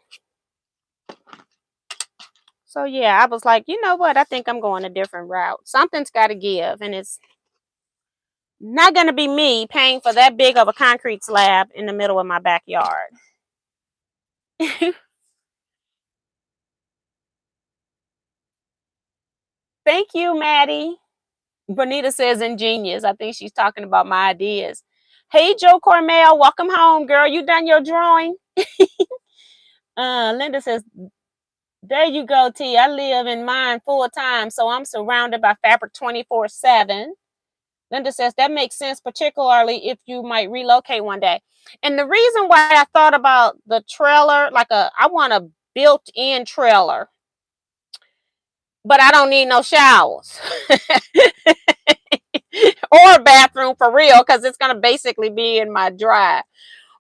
So, yeah, I was like, you know what? I think I'm going a different route. Something's got to give. And it's not going to be me paying for that big of a concrete slab in the middle of my backyard. Thank you, Maddie. Bonita says ingenious. I think she's talking about my ideas. Hey, Joe Cormel, welcome home, girl. You done your drawing? Linda says, there you go, T. I live in mine full time, so I'm surrounded by fabric 24/7. Linda says, that makes sense, particularly if you might relocate one day. And the reason why I thought about the trailer, I want a built-in trailer, but I don't need no showers. Or a bathroom for real, because it's going to basically be in my drive.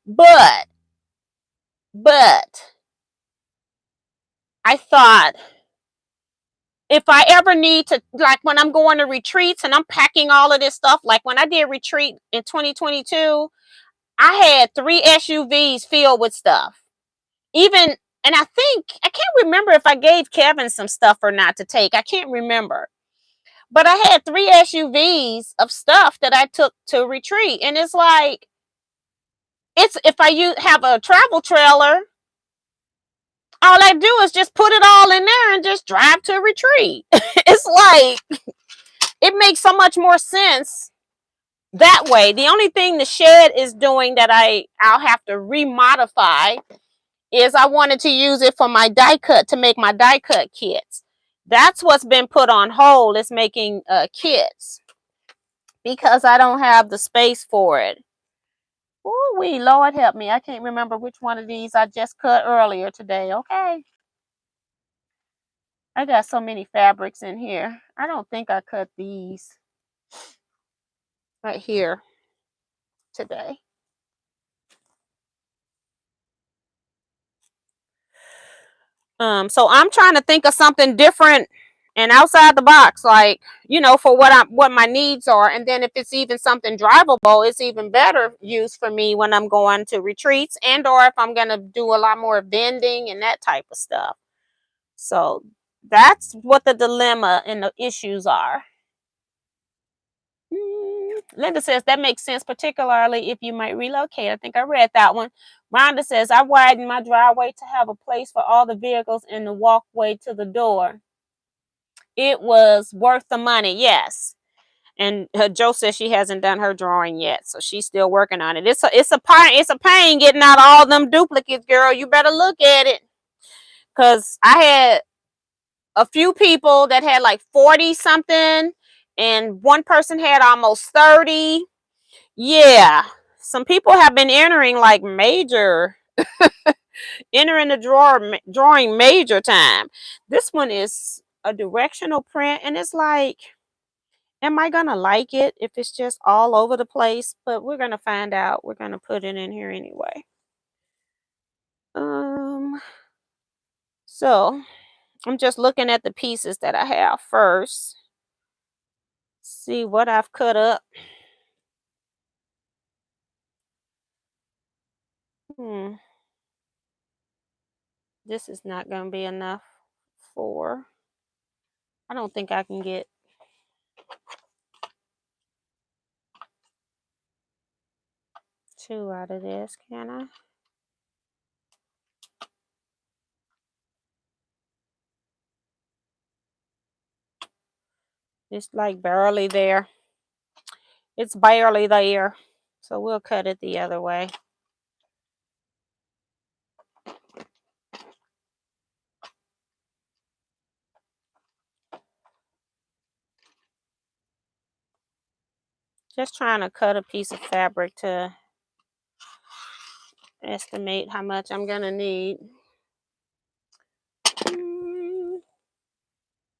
But I thought, if I ever need to, like when I'm going to retreats and I'm packing all of this stuff, like when I did retreat in 2022, I had 3 SUVs filled with stuff. And I can't remember if I gave Kevin some stuff or not to take. I can't remember. But I had 3 SUVs of stuff that I took to retreat. And it's like, if I have a travel trailer, all I do is just put it all in there and just drive to a retreat. It's like, it makes so much more sense that way. The only thing the shed is doing that I'll have to remodify is I wanted to use it for my die cut, to make my die cut kits. That's what's been put on hold, is making kits, because I don't have the space for it. Oh, Lord help me. I can't remember which one of these I just cut earlier today. Okay. I got so many fabrics in here. I don't think I cut these. right here today. So I'm trying to think of something different and outside the box, like, for what my needs are. And then if it's even something drivable, it's even better use for me when I'm going to retreats, and or if I'm gonna do a lot more vending and that type of stuff. So that's what the dilemma and the issues are. Linda says that makes sense, particularly if you might relocate. I think I read that one. Rhonda says I widened my driveway to have a place for all the vehicles in the walkway to the door. It was worth the money, yes. And Joe says she hasn't done her drawing yet, so she's still working on it. It's a pain getting out all them duplicates, girl. You better look at it, because I had a few people that had like 40 something, and one person had almost 30. Yeah, some people have been entering like major, entering the drawing major time. This one is a directional print, and it's like, am I gonna like it if it's just all over the place? But we're gonna find out. We're gonna put it in here anyway. So I'm just looking at the pieces that I have first. See what I've cut up. This is not gonna be enough for. I don't think I can get two out of this, can I? It's like barely there. It's barely there. So we'll cut it the other way. Just trying to cut a piece of fabric to estimate how much I'm gonna need.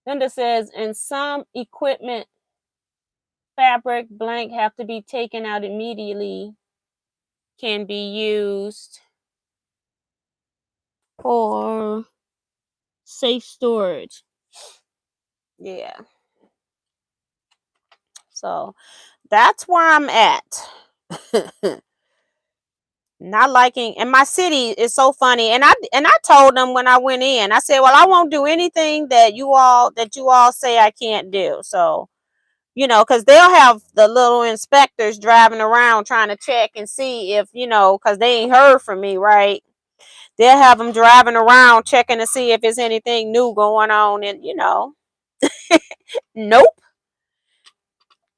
Linda says, in some equipment, fabric blank have to be taken out immediately. Can be used for safe storage. Yeah. So that's where I'm at. Not liking, and my city is so funny. And I told them when I went in, I said, well, I won't do anything that you all say I can't do. So, because they'll have the little inspectors driving around trying to check and see if, because they ain't heard from me, right? They'll have them driving around checking to see if there's anything new going on. And, nope.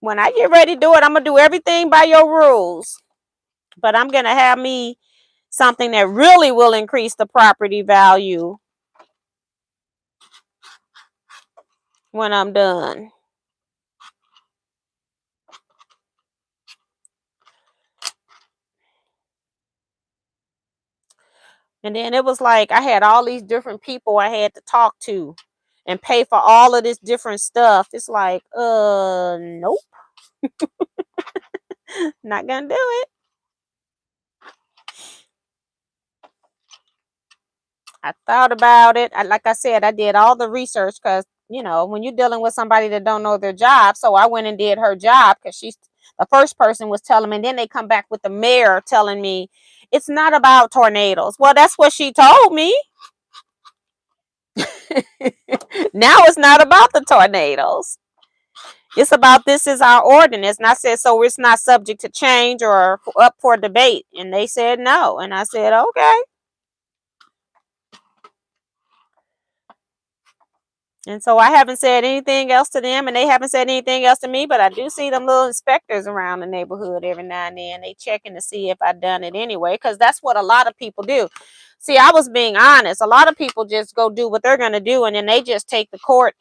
When I get ready to do it, I'm going to do everything by your rules. But I'm going to have me something that really will increase the property value when I'm done. And then it was like I had all these different people I had to talk to and pay for all of this different stuff. It's like, nope. Not gonna do it. I thought about it. Like I said, I did all the research because, when you're dealing with somebody that don't know their job. So I went and did her job, because she's the first person was telling me, and then they come back with the mayor telling me it's not about tornadoes. Well, that's what she told me. Now it's not about the tornadoes. It's about, this is our ordinance. And I said, so it's not subject to change or up for debate. And they said no. And I said, okay. And so I haven't said anything else to them, and they haven't said anything else to me. But I do see them little inspectors around the neighborhood every now and then. They checking to see if I've done it anyway, because that's what a lot of people do. See, I was being honest. A lot of people just go do what they're going to do, and then they just take the court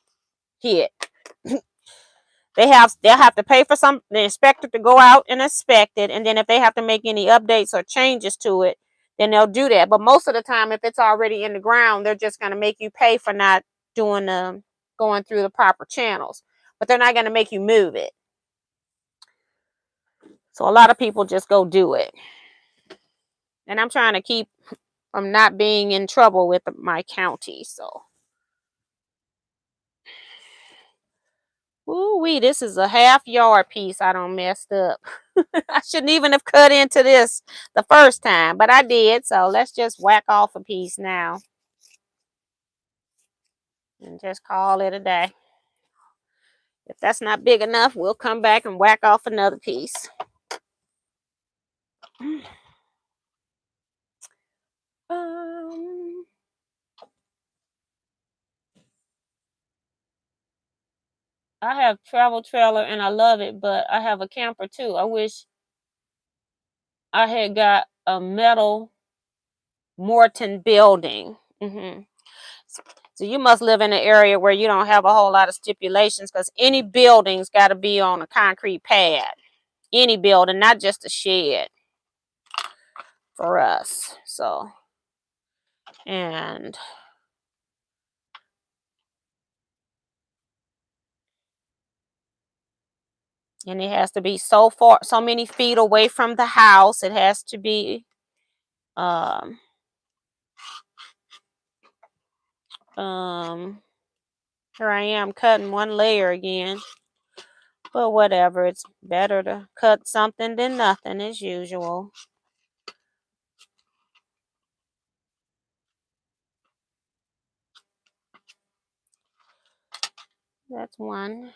hit. They'll have to pay for the inspector to go out and inspect it, and then if they have to make any updates or changes to it, then they'll do that. But most of the time, if it's already in the ground, they're just going to make you pay for not going through the proper channels. But they're not going to make you move it. So a lot of people just go do it. And I'm trying to keep from not being in trouble with my county. So, ooh-wee, this is a half-yard piece I done messed up. I shouldn't even have cut into this the first time, but I did. So let's just whack off a piece now and just call it a day. If that's not big enough, we'll come back and whack off another piece. I have travel trailer and I love it, but I have a camper too. I wish I had got a metal Morton building. So you must live in an area where you don't have a whole lot of stipulations, because any building's got to be on a concrete pad. Any building, not just a shed for us. So, and it has to be so many feet away from the house. It has to be here I am cutting one layer again. But whatever, it's better to cut something than nothing as usual. That's one.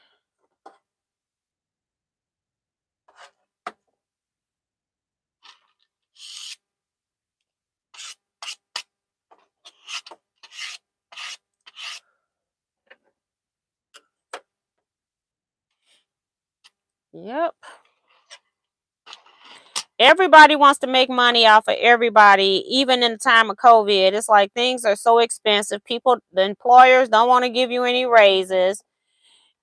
Yep. Everybody wants to make money off of everybody, even in the time of COVID. It's like things are so expensive. The employers don't want to give you any raises.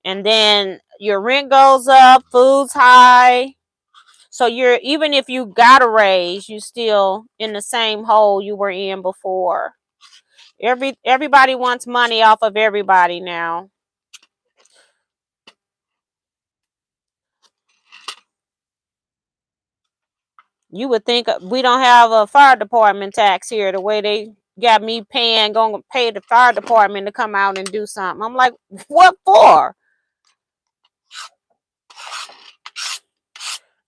And then your rent goes up, food's high. So even if you got a raise, you still in the same hole you were in before. Everybody wants money off of everybody now. You would think we don't have a fire department tax here, the way they got me going to pay the fire department to come out and do something. I'm like, what for?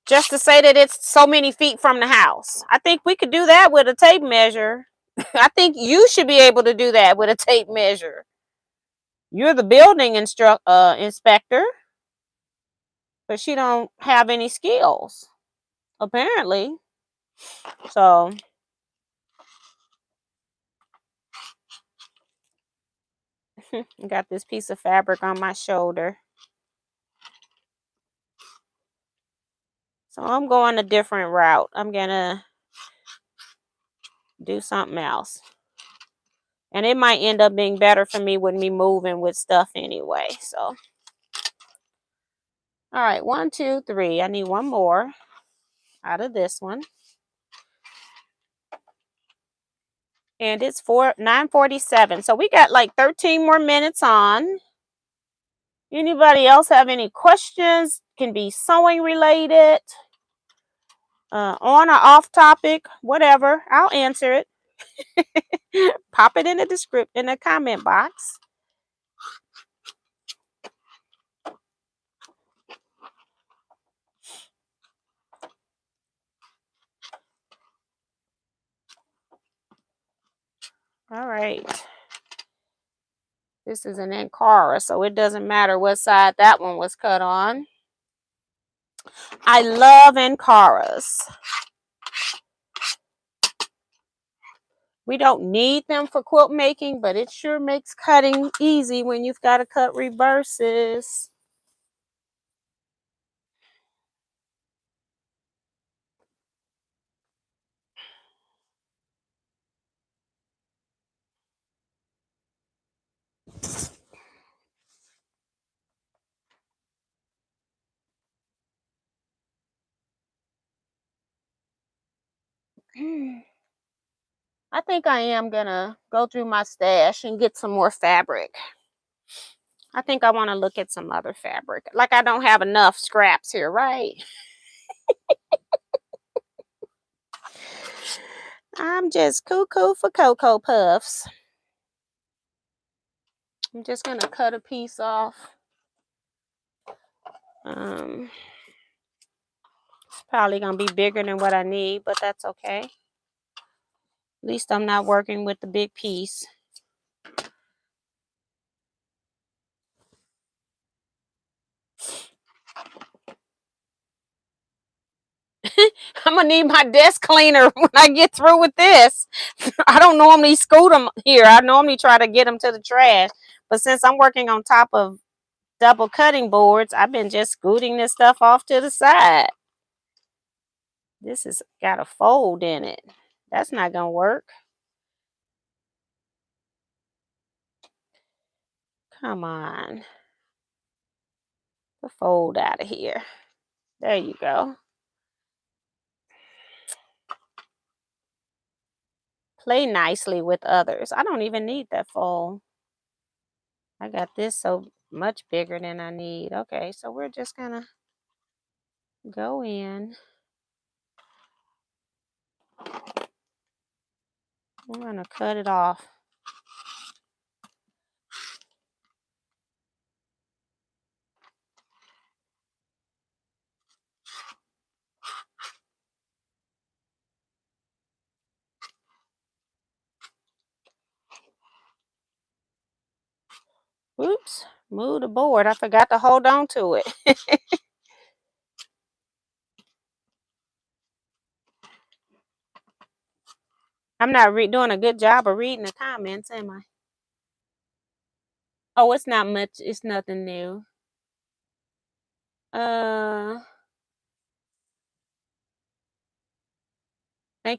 Just to say that it's so many feet from the house. I think we could do that with a tape measure. I think you should be able to do that with a tape measure. You're the building inspector, but she don't have any skills, apparently. So I got this piece of fabric on my shoulder. So I'm going a different route. I'm going to do something else. And it might end up being better for me with me moving with stuff anyway. So, all right, 1, 2, 3. I need one more out of this one. And it's 9:47. So we got like 13 more minutes on. Anybody else have any questions? Can be sewing related, on or off topic, whatever. I'll answer it. Pop it in the comment box. All right. This is an Ankara, so it doesn't matter what side that one was cut on. I love Ankaras. We don't need them for quilt making, but it sure makes cutting easy when you've got to cut reverses. I think I am going to go through my stash and get some more fabric. I think I want to look at some other fabric. Like I don't have enough scraps here, right? I'm just cuckoo for Cocoa Puffs. I'm just going to cut a piece off. It's probably going to be bigger than what I need, but that's okay. At least I'm not working with the big piece. I'm going to need my desk cleaner when I get through with this. I don't normally scoot them here. I normally try to get them to the trash. But since I'm working on top of double cutting boards, I've been just scooting this stuff off to the side. This has got a fold in it. That's not going to work. Come on. The fold out of here. There you go. Play nicely with others. I don't even need that fold. I got this so much bigger than I need. Okay, so we're just going to go in. I'm going to cut it off. Oops, move the board. I forgot to hold on to it. I'm not doing a good job of reading the comments, am I? Oh, it's not much. It's nothing new. Thank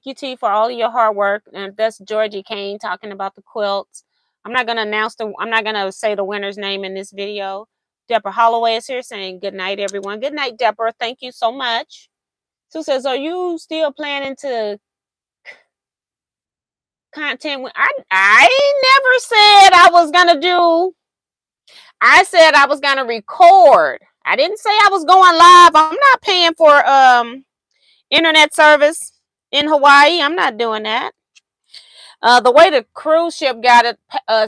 you, T, for all of your hard work. And that's Georgie Kane talking about the quilts. I'm not gonna say the winner's name in this video. Deborah Holloway is here saying good night, everyone. Good night, Deborah. Thank you so much. Sue says, are you still planning to content? I never said I was gonna do. I said I was gonna record. I didn't say I was going live. I'm not paying for internet service in Hawaii. I'm not doing that. The way the cruise ship got it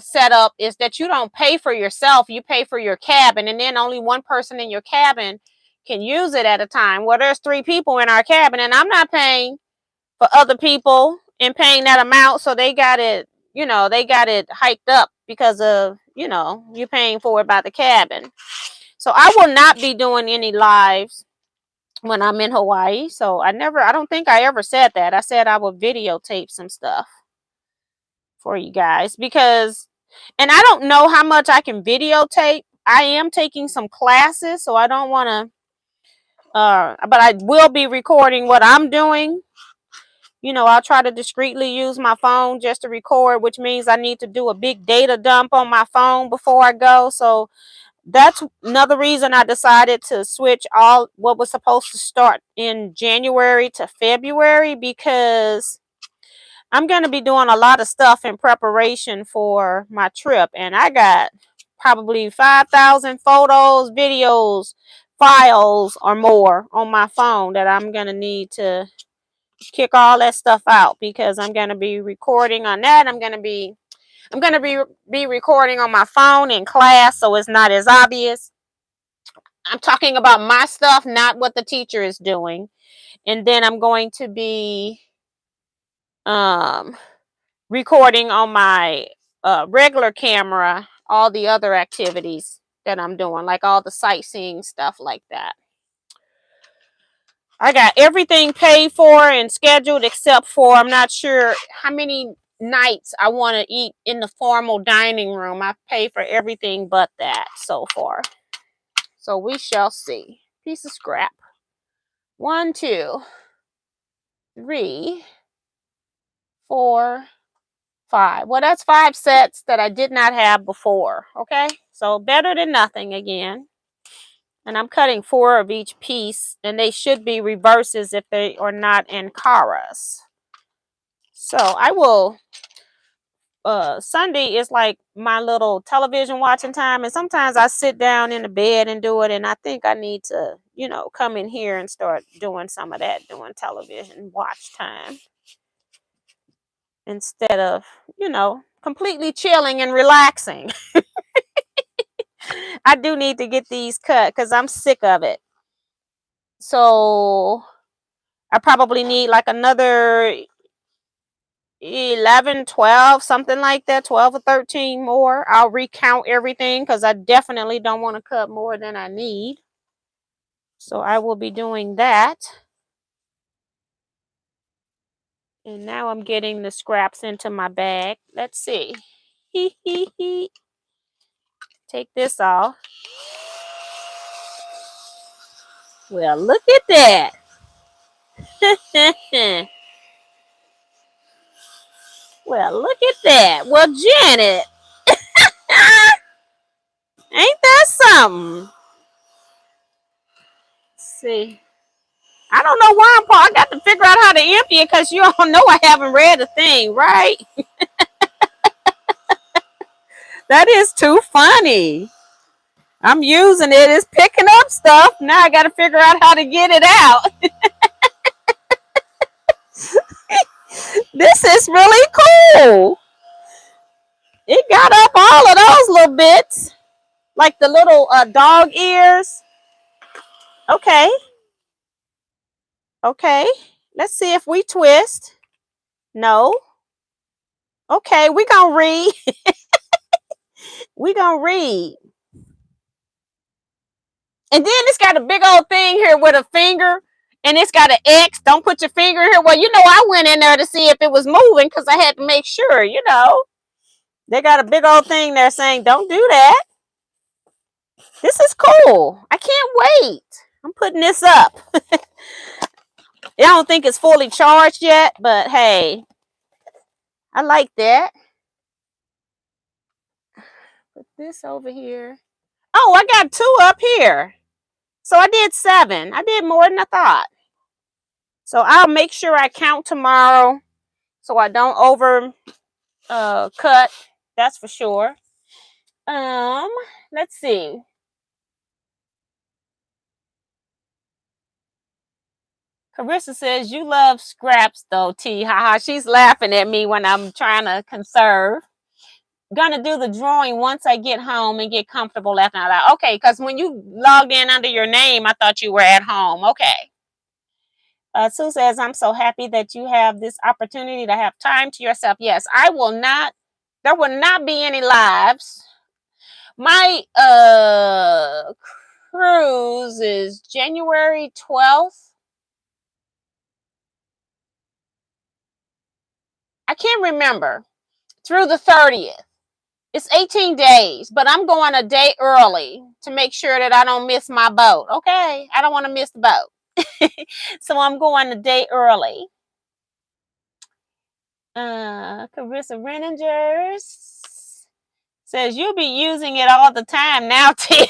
set up is that you don't pay for yourself. You pay for your cabin, and then only one person in your cabin can use it at a time. Well, there's 3 people in our cabin, and I'm not paying for other people and paying that amount. So they got it, they got it hiked up because of, you're paying for it by the cabin. So I will not be doing any lives when I'm in Hawaii. So I don't think I ever said that. I said I would videotape some stuff for you guys and I don't know how much I can videotape. I am taking some classes, so I don't want to, but I will be recording what I'm doing. I'll try to discreetly use my phone just to record, which means I need to do a big data dump on my phone before I go. So that's another reason I decided to switch all what was supposed to start in January to February, because I'm going to be doing a lot of stuff in preparation for my trip. And I got probably 5,000 photos, videos, files, or more on my phone that I'm going to need to kick all that stuff out, because I'm going to be recording on that. I'm going to be recording on my phone in class, so it's not as obvious. I'm talking about my stuff, not what the teacher is doing. And then I'm going to be recording on my regular camera all the other activities that I'm doing, like all the sightseeing stuff like that. I got everything paid for and scheduled, except for I'm not sure how many nights I want to eat in the formal dining room. I've paid for everything but that so far. So we shall see. Piece of scrap. 1, 2, 3, 4, 5. Well, that's 5 sets that I did not have before. Okay, so better than nothing again. And I'm cutting 4 of each piece, and they should be reverses if they are not ankaras. So I will, Sunday is like my little television watching time, and sometimes I sit down in the bed and do it, and I think I need to, come in here and start doing some of that, doing television watch time instead of, completely chilling and relaxing. I do need to get these cut because I'm sick of it. So I probably need like another 11, 12, something like that, 12 or 13 more. I'll recount everything because I definitely don't want to cut more than I need. So I will be doing that. And now I'm getting the scraps into my bag. Let's see. Take this off. Well, look at that. Well, look at that. Well, Janet, ain't that something? Let's see. I don't know why I got to figure out how to empty it because you all know I haven't read a thing, right? That is too funny. I'm using it. It's picking up stuff. Now I got to figure out how to get it out. This is really cool. It got up all of those little bits, like the little dog ears. Okay. Okay. Let's see if we twist. No. Okay, we gonna read. We gonna read. And then it's got a big old thing here with a finger, and it's got an X. Don't put your finger here. Well, I went in there to see if it was moving because I had to make sure, They got a big old thing there saying, don't do that. This is cool. I can't wait. I'm putting this up. I don't think it's fully charged yet, but hey, I like that. Put this over here. Oh, I got 2 up here. So I did 7. I did more than I thought. So I'll make sure I count tomorrow so I don't over cut. That's for sure. Let's see. Carissa says, you love scraps though, T. Haha. She's laughing at me when I'm trying to conserve. Gonna do the drawing once I get home and get comfortable laughing out loud. Okay, because when you logged in under your name, I thought you were at home. Okay. Sue says, I'm so happy that you have this opportunity to have time to yourself. Yes, I will not. There will not be any lives. My cruise is January 12th. I can't remember. Through the 30th. It's 18 days, but I'm going a day early to make sure that I don't miss my boat. Okay? I don't want to miss the boat. So I'm going a day early. Carissa Reningers says, you'll be using it all the time now, T.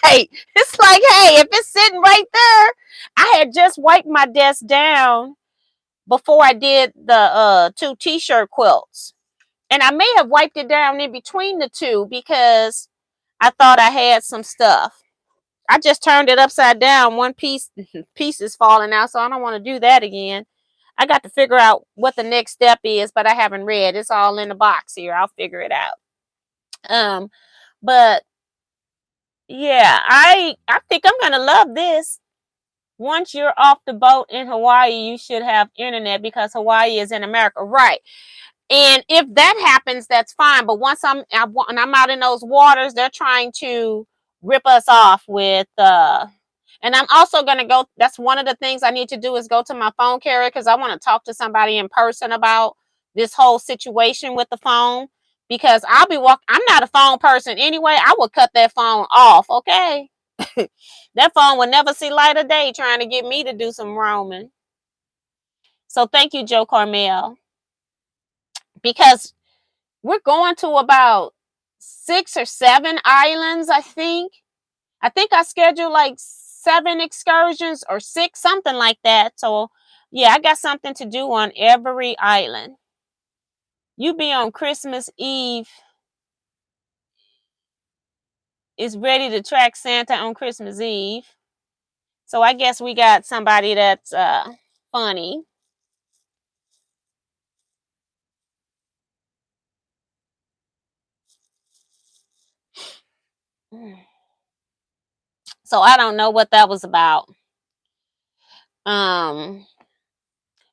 Right. It's like, hey, if it's sitting right there, I had just wiped my desk down before I did the 2 t-shirt quilts. And I may have wiped it down in between the 2 because I thought I had some stuff. I just turned it upside down. One piece is falling out, so I don't want to do that again. I got to figure out what the next step is, but I haven't read. It's all in the box here. I'll figure it out. But yeah, I think I'm gonna love this. Once you're off the boat in Hawaii, you should have internet because Hawaii is in America, right? And if that happens, that's fine. But once I'm out in those waters, they're trying to rip us off with. And I'm also going to go. That's one of the things I need to do is go to my phone carrier because I want to talk to somebody in person about this whole situation with the phone. Because I'm not a phone person anyway. I will cut that phone off. Okay. That phone will never see light of day trying to get me to do some roaming. So thank you, Joe Carmel. Because we're going to about 6 or 7 islands, I think. I think I scheduled like 7 excursions or 6, something like that. So, yeah, I got something to do on every island. You be on Christmas Eve. Is ready to track Santa on Christmas Eve. So I guess we got somebody that's funny. So I don't know what that was about. Um,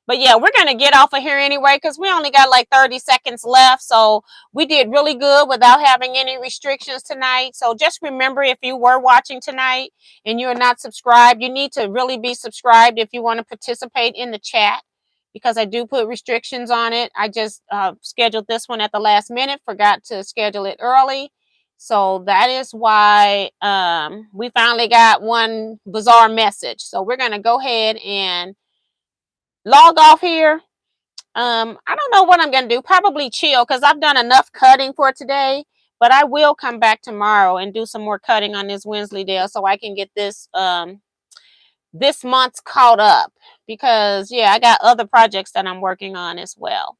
but yeah, we're going to get off of here anyway because we only got like 30 seconds left. So we did really good without having any restrictions tonight. So just remember, if you were watching tonight and you're not subscribed, you need to really be subscribed if you want to participate in the chat, because I do put restrictions on it. I just scheduled this one at the last minute, forgot to schedule it early. So that is why we finally got one bizarre message. So we're going to go ahead and log off here. I don't know what I'm going to do. Probably chill because I've done enough cutting for today. But I will come back tomorrow and do some more cutting on this Wensleydale so I can get this this month's caught up. Because, yeah, I got other projects that I'm working on as well.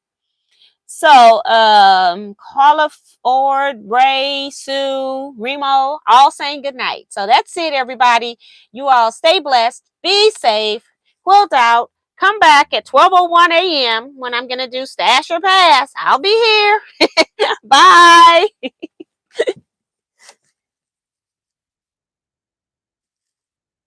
So, Carla, Ford, Ray, Sue, Remo, all saying good night. So that's it, everybody. You all stay blessed, be safe, quilt out, come back at 12:01 a.m. when I'm going to do Stash or Pass. I'll be here. Bye.